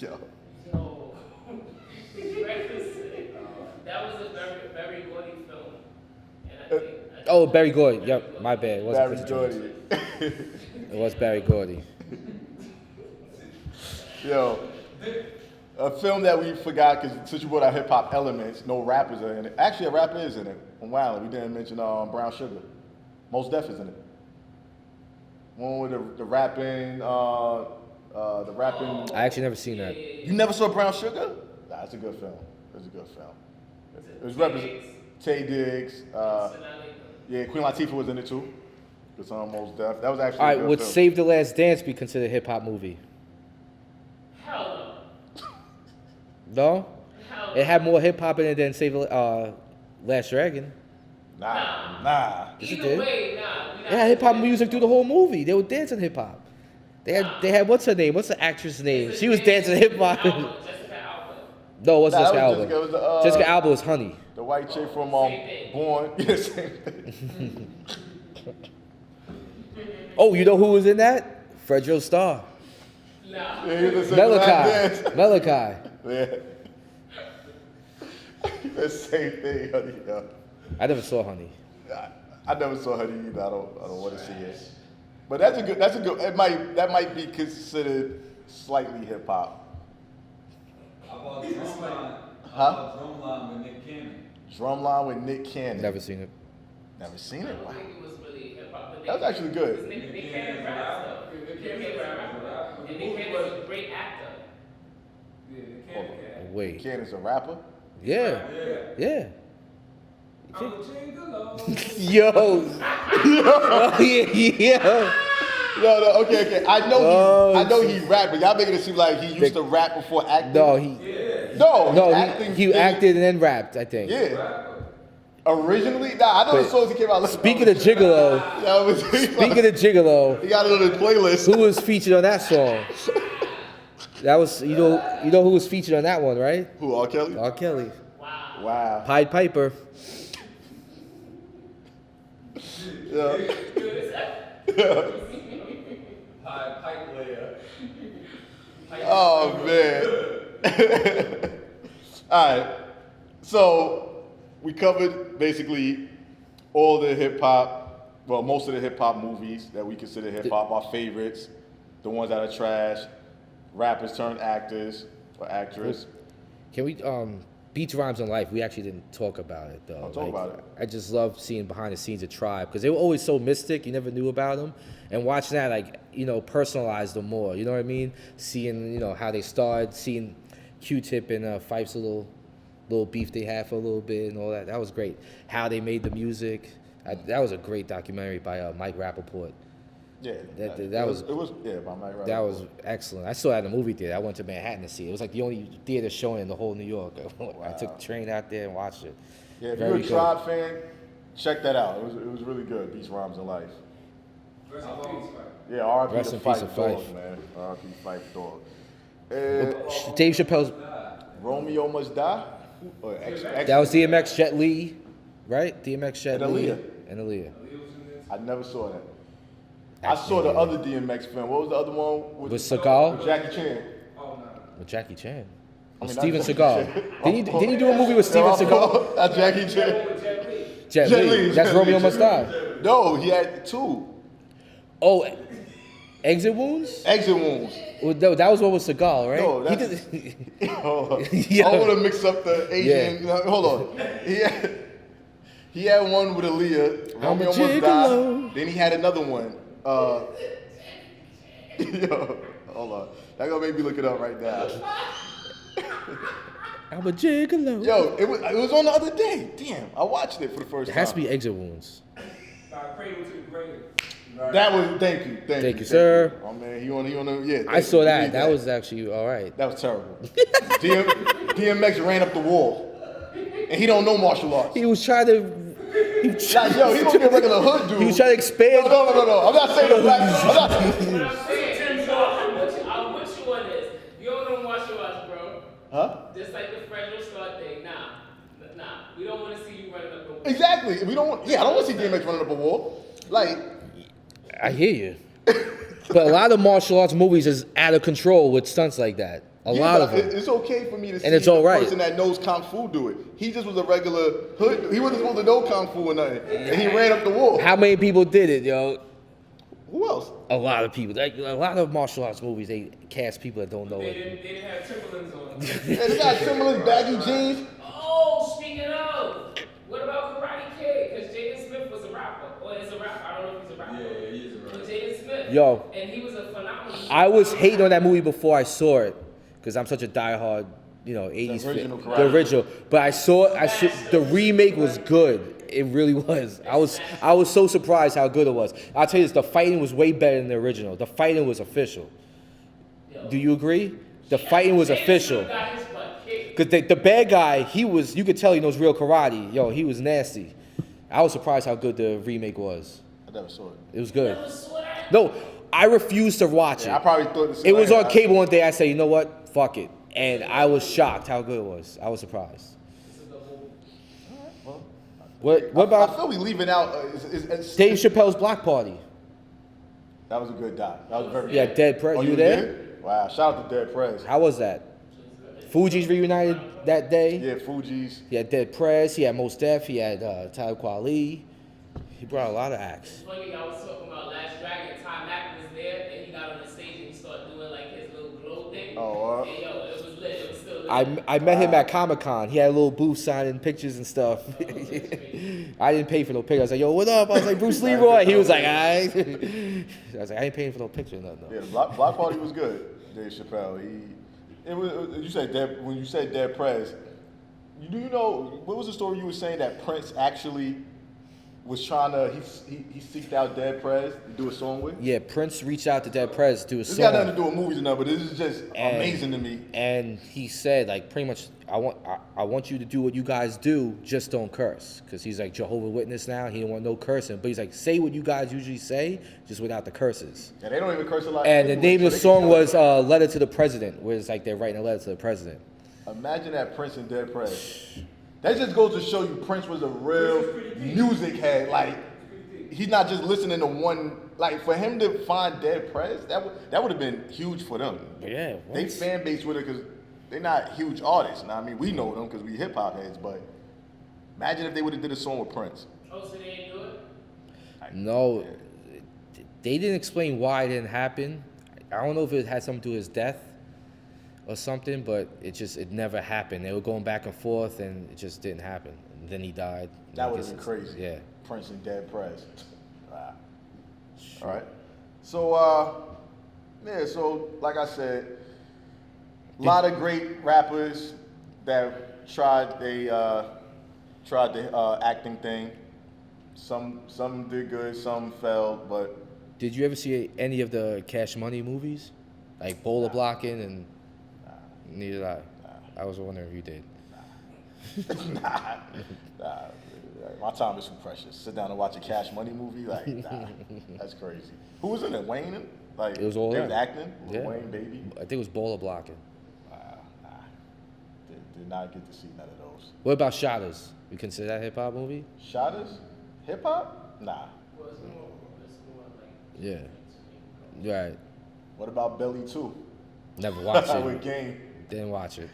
Yo.
No. That was a very, very Gordy film. And I think.
Oh, Barry Gordy. Yep, my bad. It wasn't
Barry
Quincy Jones.
Gordy.
It was Barry Gordy.
Yo. A film that we forgot, because since you brought out hip hop elements, no rappers are in it. Actually, a rapper is in it. From Wild, we didn't mention Brown Sugar. Mos Def is in it. One with the rapping.
I actually never seen that.
You never saw Brown Sugar? Nah, it's a good film. It's a good film. It was represent Tay Diggs. Yeah, Queen Latifah was in it too. It's on Mos Def. That was actually
All
a
right,
good
would
film.
Save the Last Dance be considered a hip hop movie?
Hell
No?
no.
It had more hip hop in it than Save the Last Dragon.
Nah.
Yes, it
Either
did.
way, nah.
It had hip hop music through the whole movie. They were dancing hip hop. They had what's her name? What's the actress' name? She was dancing hip hop.
Jessica Alba.
No, it wasn't
Nah,
Jessica
that was
Alba.
Jessica, it was the,
Jessica Alba was Honey.
The white chick from
Same thing.
Born. Yeah, same thing.
Oh, you know who was in that? Fredro Starr.
Nah.
Yeah, he was the same Last Dance.
Malachi.
Yeah. The same thing, honey. Yo.
I never saw Honey.
I never saw her either. I don't want to see it. But that's a good. That might be considered slightly hip hop.
How about Drumline?
Huh?
Drumline with Nick Cannon?
Drumline with Nick Cannon.
Never seen it.
Never seen it. Wow.
I think it was really hip hop.
That was actually good.
Nick Cannon raps though. Nick Cannon raps. And Nick Cannon was a great actor.
Yeah, the can.
Wait.
Cannon's a rapper.
Yeah. Yeah.
I'm a gigolo.
Yo. Oh, yeah.
No, okay. I know he rapped, but y'all making it seem like he used to rap before acting.
No, he
acting.
acted and then rapped, I think.
Yeah. Originally, I know the songs he came out.
Speaking of Gigolo,
he got it on his playlist.
who was featured on that song? That was you know who was featured on that one, right?
Who? R. Kelly.
R. Kelly.
Wow.
Pied Piper.
Yeah.
Pipe layer.
Oh man. All right. So we covered basically all the hip hop, well, most of the hip hop movies that we consider hip hop, our favorites, the ones that are trash, rappers turned actors or actress.
Can we Beats, Rhymes, and Life? We actually didn't talk about it though.
Talk about it.
I just love seeing behind the scenes of Tribe because they were always so mystic. You never knew about them, and watching that personalized them more. You know what I mean? Seeing how they started, seeing Q-Tip and Phife's little beef they had for a little bit and all that. That was great. How they made the music. That was a great documentary by Mike Rappaport.
Yeah,
that was
by Mike Rappaport.
That was excellent. I saw it at a movie theater. I went to Manhattan to see it. It was like the only theater showing in the whole New York. I took the train out there and watched it.
Yeah, if
Very
you're a
good.
Tribe fan, check that out. It was really good. Beats, Rhymes, and Life.
Rest in peace, man.
Yeah, R.I.P.
Rest
the
in peace
Fife
to
dog,
Fife.
man. R.I.P. Fife dog.
Dave Chappelle's.
Romeo Must Die. Or
That was DMX, Jet Li, right? DMX, Jet
And
Li,
Aaliyah.
and Aaliyah.
I never saw that. I saw the other DMX film. What was the other one?
With Seagal?
With Jackie Chan.
Oh, no.
With Jackie Chan.
I mean,
Steven
not Jackie
Seagal.
Chan.
Didn't he do a movie with Steven Seagal?
Not Jackie Chan.
Jet
Jet
Li.
Li,
That's
Jet
Romeo
Li,
Must
Jet
Die.
No, he had two.
Oh, Exit wounds?
Exit wounds.
Well, no, that was one with Seagal, right?
No, that's. Hold on. I don't want to mix up the Asian.
Yeah.
Hold on. He had one with Aaliyah. Romeo almost died. Then he had another one. Yo, hold on. That gonna make me look it up right now.
I'm a gigolo.
Yo, it was on the other day. Damn, I watched it for the first time.
It has to be Exit Wounds.
Cradle to the grave.
That was thank you,
sir.
Oh man, he on the yeah.
I saw that. That was actually all right.
That was terrible. DMX ran up the wall, and he don't know martial arts.
He was trying to.
He don't be a regular hood dude.
He was trying to expand.
No. I'm not saying the black.
I'm saying, I'm with you on this. You don't know martial arts, bro.
Huh?
Just like the fragile start thing. Nah. We don't want to see you running up the wall.
Exactly. We don't want. Yeah, I don't want to see DMX running up a wall. Like.
I hear you. But a lot of martial arts movies is out of control with stunts like that. A lot of them.
It's okay for me to see
it's
the
all right.
person that knows Kung Fu do it. He just was a regular hood. He wasn't supposed to know Kung Fu or nothing. And he ran up the wall.
How many people did it, yo?
Who else?
A lot of people. Like, a lot of martial arts movies, they cast people that don't know
They
it.
didn't have Timberlands on.
Yeah, they got Timberlands, baggy jeans.
Oh, speaking of, what about Karate Kid? Because Jaden Smith was a rapper. Or is a rapper. I don't know if he's a rapper.
Yeah, he is a rapper.
But Jaden Smith.
Yo.
And he was a phenomenal.
I was hating on that movie before I saw it. Because I'm such a diehard, 80s
The original
fan.
Karate.
The original. But I saw the remake was good. It really was. I was so surprised how good it was. I'll tell you this, the fighting was way better than the original. The fighting was official. Do you agree? The fighting was official. Because the bad guy, you could tell he knows real karate. Yo, he was nasty. I was surprised how good the remake was.
I never saw it.
It was good. No, I refused to watch it.
I probably thought the same.
It was on cable one day. I said, you know what? Fuck it. And I was shocked how good it was. I was surprised. What about?
I feel we leaving out.
Dave Chappelle's Block Party.
That was a good doc. That was very.
Yeah,
good.
Dead Prez.
Oh,
you were there?
did? Wow! Shout out to Dead Prez.
How was that? Fuji's reunited that day.
Yeah, Fuji's.
He had Dead Prez. He had Mos Def. He had Tyler Kweli. He brought a lot of acts.
It's funny, I was talking about Last Dragon. Ty Mack was there, and he got on the stage and he started doing like his little glow thing.
Oh,
and yo, it was lit. It was still lit.
I met him at Comic-Con. He had a little booth signing pictures and stuff. I didn't pay for no picture. I was like, yo, what up? I was like, Bruce Leroy. He was like, all right. I was like, I ain't paying for no picture or nothing.
Yeah, the block Party was good. Dave Chappelle. You said Dead, when you said Dead Prez, do you know, what was the story you were saying that Prince actually was trying to, he seeked out Dead Prez to do a song with?
Yeah, Prince reached out to Dead Prez to do a song.
This got nothing to do with movies or nothing, but this is just amazing to me.
And he said, like, pretty much, I want you to do what you guys do, just don't curse. Because he's like Jehovah's Witness now. He didn't want no cursing. But he's like, say what you guys usually say, just without the curses.
Yeah, they don't even curse a lot.
And the name of the song was Letter to the President, where it's like they're writing a letter to the president.
Imagine that Prince and Dead Prez. That just goes to show you Prince was a real music head. Like, he's not just listening to one. Like, for him to find Dead Prez, that would have been huge for them.
Yeah.
They fan base with it because they're not huge artists. Now, I mean, we know them because we hip hop heads, but imagine if they would have did a song with Prince.
Oh, so they didn't do it?
No, they didn't explain why it didn't happen. I don't know if it had something to do with his death or something, but it never happened. They were going back and forth, and it just didn't happen. And then he died.
That would have been crazy.
Yeah.
Prince and Dead Prez. Wow. All right. So, so like I said, a lot of great rappers that tried the acting thing. Some did good, some failed, but.
Did you ever see any of the Cash Money movies? Like Bowler Blocking and. Neither did I. I was wondering if you did.
Nah. My time is too precious. Sit down and watch a Cash Money movie, like, nah, that's crazy. Who was in it? Wayne? Like,
it was all
they
that.
was acting?
Yeah.
Wayne, baby?
I think it was Bowler Blocking.
Nah. Did not get to see none of those.
What about Shotters? We consider that a hip-hop movie?
Shotters? Hip-hop? Nah.
Well, it's more like.
Yeah. Right.
What about Belly 2?
Never watched it.
With Game.
Didn't watch it.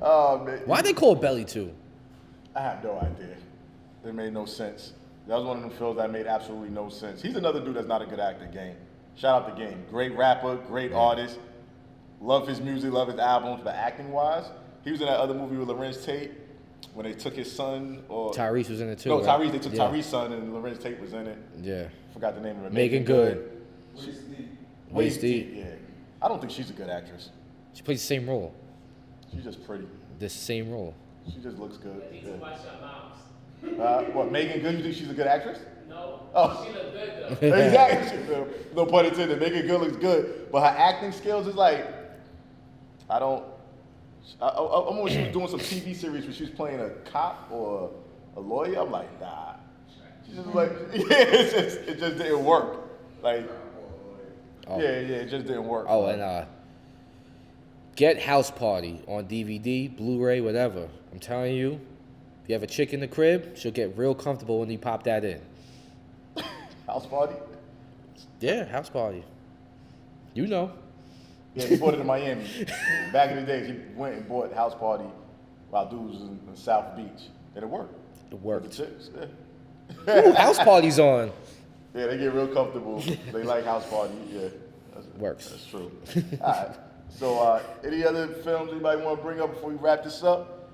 Oh, man.
Why they call it Belly 2?
I have no idea. It made no sense. That was one of them films that made absolutely no sense. He's another dude that's not a good actor, Game. Shout out to Game. Great rapper, great artist. Love his music, love his albums, but acting wise, he was in that other movie with Lorenz Tate when they took his son. Or
Tyrese was in it too.
No,
right?
Tyrese. They took Tyrese's son and Lorenz Tate was in it.
Yeah.
Forgot the name of her.
Megan Good.
Waist Deep. Yeah. I don't think she's a good actress.
She plays the same role.
She's just pretty.
The same role.
She just looks good.
I need to watch your moms.
What, Megan Good? You think she's a good actress?
No.
Oh.
She look good though.
Exactly. No pun intended. Megan Good looks good, but her acting skills is like, I remember when she was doing some TV series where she was playing a cop or a lawyer. I'm like, nah. She's just like, it just didn't work. Like, it just didn't work.
Oh, and get House Party on DVD, Blu-ray, whatever. I'm telling you, if you have a chick in the crib, she'll get real comfortable when you pop that in.
House Party?
Yeah, House Party. You know.
Yeah, he bought it in Miami. Back in the days, he went and bought House Party while dude was in South Beach. And it worked.
It worked.
The chicks, yeah.
Ooh, House Party's on.
Yeah, they get real comfortable. They like House Party. Yeah.
Works.
That's true. All right. So, any other films anybody want to bring up before we wrap this up?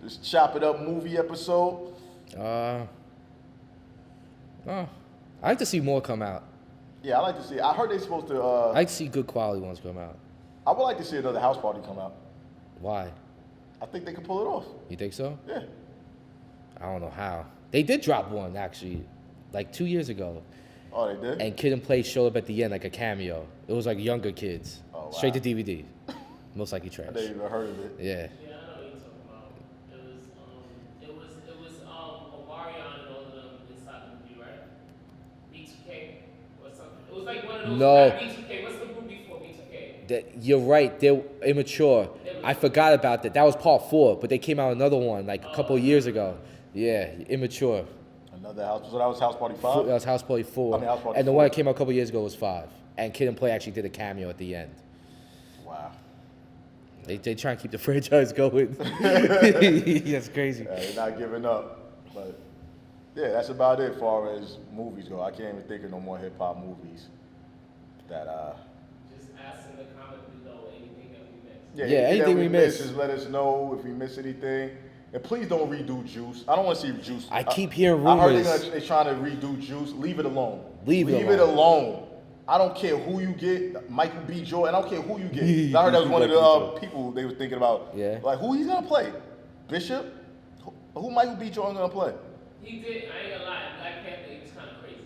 This Chop It Up movie episode.
I like to see more come out.
Yeah, I like to see. I heard they're supposed to.
I like to see good quality ones come out.
I would like to see another House Party come out.
Why?
I think they could pull it off.
You think so?
Yeah.
I don't know how. They did drop one actually, like 2 years ago.
Oh, they did?
And Kid and Play showed up at the end like a cameo. It was like younger kids.
Oh, wow.
Straight to DVD. Most likely trash.
I didn't even heard of it.
Yeah.
Yeah, I know what you're talking about. It was Omarion and all of them inside the movie, right? B2K or something. It was like one of those.
No.
Not B2K. What's the movie before B2K?
You're right. They're immature. I forgot about that. That was part 4, but they came out another one like a couple years ago. Yeah, immature.
Another house. So that was House Party 5?
That was House Party 4.
I mean, House Party
and the
4.
one that came out a couple years ago was 5. And Kid and Play actually did a cameo at the end.
Wow.
They try and keep the franchise going. That's crazy.
They're not giving up. But yeah, that's about it as far as movies go. I can't even think of no more hip hop movies that
Just ask in the comment below anything that we missed.
Yeah, anything we missed.
Just let us know if we miss anything. And please don't redo Juice. I don't want to see Juice.
I keep hearing
I heard
rumors.
they're trying to redo Juice. Leave it alone.
Leave it
alone. I don't care who you get, Michael B. Jordan. I don't care who you get. I heard that was one of the people they were thinking about.
Yeah.
Like, who he's gonna play? Bishop? Who Michael B. Jordan gonna play?
He did. I ain't gonna lie. Black Panther, he was kind of crazy,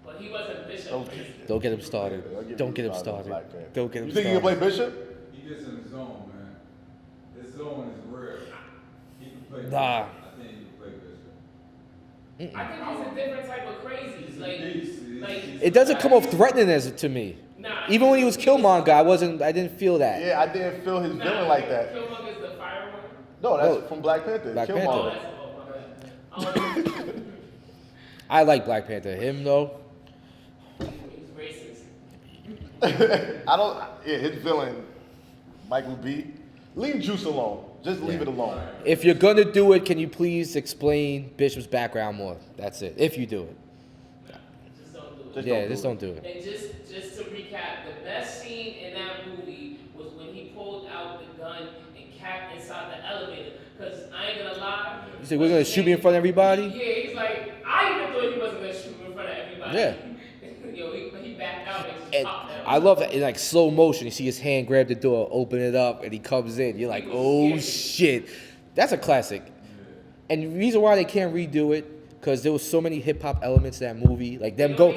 but he wasn't Bishop. Crazy.
Don't get him started. Don't get him started. Don't get him started.
You think he can play Bishop?
He gets in the zone, man. His zone is real. He can play Bishop.
Nah.
I think he can play Bishop.
I think he's a different type of crazy.
It doesn't come off threatening as to me.
Nah,
Even when he was Killmonger, I didn't feel that.
Yeah, I didn't feel his villain like that.
Killmonger's the fire one?
No, that's from Black Panther.
Black
Killmonger.
Panther. I like Black Panther. Him though.
He's racist.
His villain, Michael B. Leave Juice alone. Just leave it alone.
If you're gonna do it, can you please explain Bishop's background more? That's it. If you do it.
Just don't do it.
Just don't do it.
And just to recap, the best scene in that movie was when he pulled out the gun and capped inside the elevator. Cause I ain't gonna lie.
You say we're gonna shoot me in front of everybody?
Yeah, he's like, I even thought he wasn't gonna shoot me in front of everybody.
Yeah.
Yo, he backed out and just
And
popped down.
I love that in like slow motion. You see his hand grab the door, open it up, and he comes in. You're like, oh shit, that's a classic. And the reason why they can't redo it, because there was so many hip hop elements in that movie. Like them going,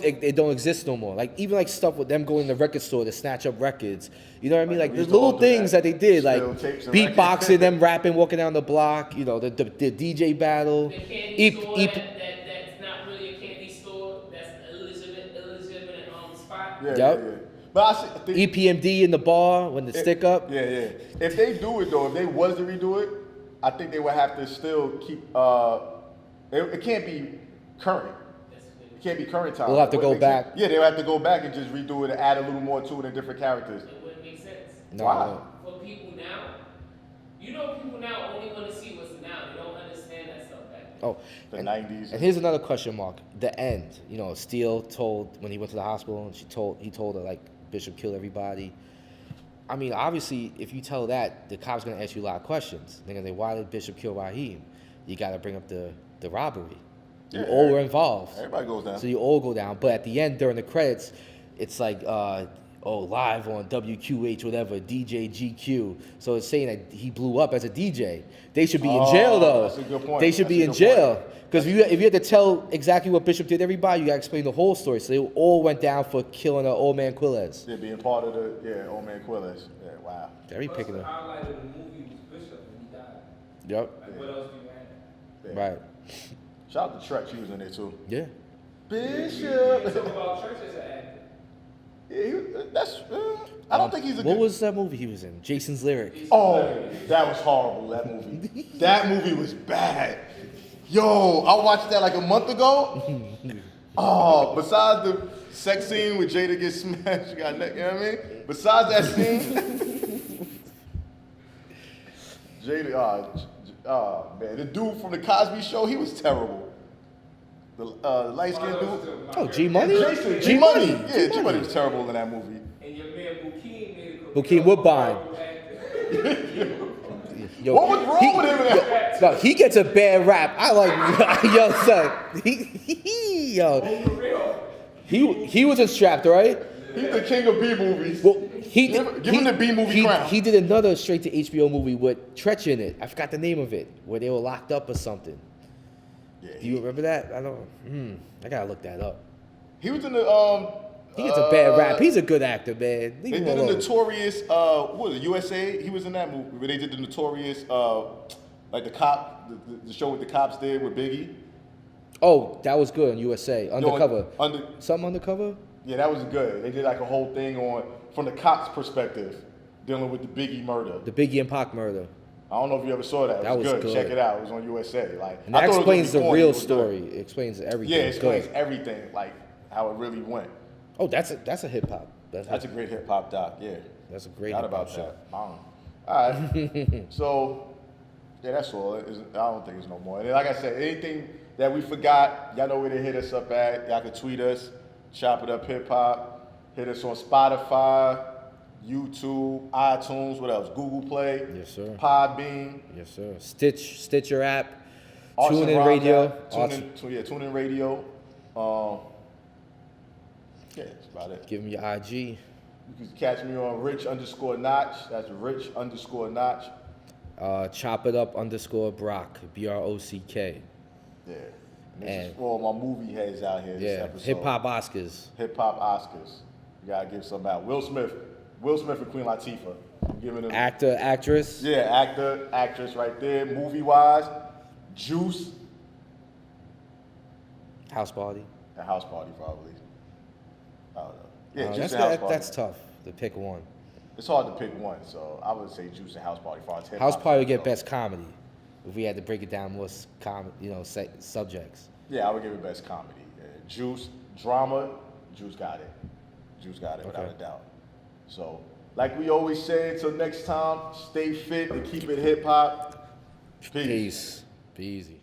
it don't exist no more. Like even like stuff with them going to the record store to snatch up records. You know what I mean? Like the little things that they did, like beatboxing, them rapping, walking down the block. You know, the DJ battle.
The candy store that's not really a candy store. That's an illegitimate spot.
Yeah. But I think
EPMD in the bar when the stick up.
Yeah. If they do it though, if they was to redo it, I think they would have to still keep. It can't be current. It can't be current time.
We'll have to go back.
Yeah, they'll have to go back and just redo it and add a little more to it and different characters.
It wouldn't make sense.
No.
Why?
For people now, people now only want to see what's now. They don't understand that stuff back
Oh,
the 90s.
And here's another question mark. The end. You know, Steele told when he went to the hospital, and he told her like Bishop killed everybody. I mean, obviously, if you tell that, the cop's gonna ask you a lot of questions. They're gonna say, why did Bishop kill Raheem? You gotta bring up the robbery. You all were involved.
Everybody goes down.
So you all go down. But at the end, during the credits, it's like, live on WQH, whatever, DJ GQ. So it's saying that he blew up as a DJ. They should be in jail, though.
That's a good point.
They should be in jail. Because if you had to tell exactly what Bishop did to everybody, you got to explain the whole story. So they all went down for killing Old Man Quilez.
Yeah, being part of Old Man Quilez. Yeah, wow.
Very picking
The
up.
highlight of the movie was Bishop when he died.
Yep.
Like, what else do you add?
Right.
Shout out to Trek, she was in there too.
Yeah.
Bishop.
Talk about Church as an actor.
Yeah, I don't think he's a
What
good...
was that movie he was in? Jason's Lyric.
Oh, that was horrible, that movie. That movie was bad. Yo, I watched that like a month ago. Oh, besides the sex scene with Jada gets smashed, you got neck, you know what I mean? Besides that scene, Jada, man, the dude from the Cosby Show, he was terrible. The light-skinned dude.
Oh, G Money?
Jason, G Money. Yeah, G Money was terrible in that movie.
And your man Bokeem made a
Bokeem Woodbine. Yo,
What was wrong with him in that?
No, he gets a bad rap. I like, yo, son. He was in Strapped, right?
He's the king of B movies.
Well,
Give him the B movie crown.
He did another straight to HBO movie with Tretch in it. I forgot the name of it, where they were locked up or something.
Yeah,
Do you remember that? I gotta look that up.
he was in the
He gets a bad rap. He's a good actor, man.
They did the Notorious, what was it, USA? He was in that movie where they did the Notorious, like the cop, the show with the cops did with Biggie.
Oh, that was good on USA. Undercover.
No,
Something Undercover?
yeah, that was good. They did like a whole thing from the cops' perspective, dealing with the Biggie murder.
The Biggie and Pac murder.
I don't know if you ever saw that. It was good. Check it out. It was on USA. Like,
And that
I thought it was
explains the
gonna be corny.
real
It was good.
story. It explains everything.
Yeah, it explains
Good.
everything, like how it really went.
Oh, that's a hip hop.
That's a great hip hop doc. Yeah.
That's a great
Not
hip
about
hop show.
that. All right. So, yeah, that's all. I don't think it's no more. And like I said, anything that we forgot, y'all know where to hit us up at. Y'all can tweet us, Chop It Up Hip Hop. Hit us on Spotify, YouTube, iTunes, what else? Google Play.
Yes, sir.
Podbean.
Yes, sir. Stitcher app.
Arts
Tune
and
in
Rhymes
radio.
app. Tune in radio. Yeah, that's about it.
Give me your IG.
You can catch me on Rich_Notch. That's Rich_Notch.
Chop it up _ Brock. BROCK.
Yeah. And this is for all my movie heads out here. This
Yeah.
episode.
Hip Hop Oscars.
Hip Hop Oscars. You gotta give some out. Will Smith and Queen Latifah. I'm giving them.
Actor, actress.
Yeah, actor, actress, right there. Movie wise, Juice.
House Party.
A House Party probably. I don't know. Yeah, Juice
That's,
and House Party.
that's tough to pick one.
It's hard to pick one, so I would say Juice and House Party.
House Party would get best comedy if we had to break it down more subjects.
Yeah, I would give it best comedy. Juice, drama, Juice got it. Juice got it, without a doubt. So, like we always say, until next time, stay fit and keep it hip hop. Peace.
Peace. Be easy.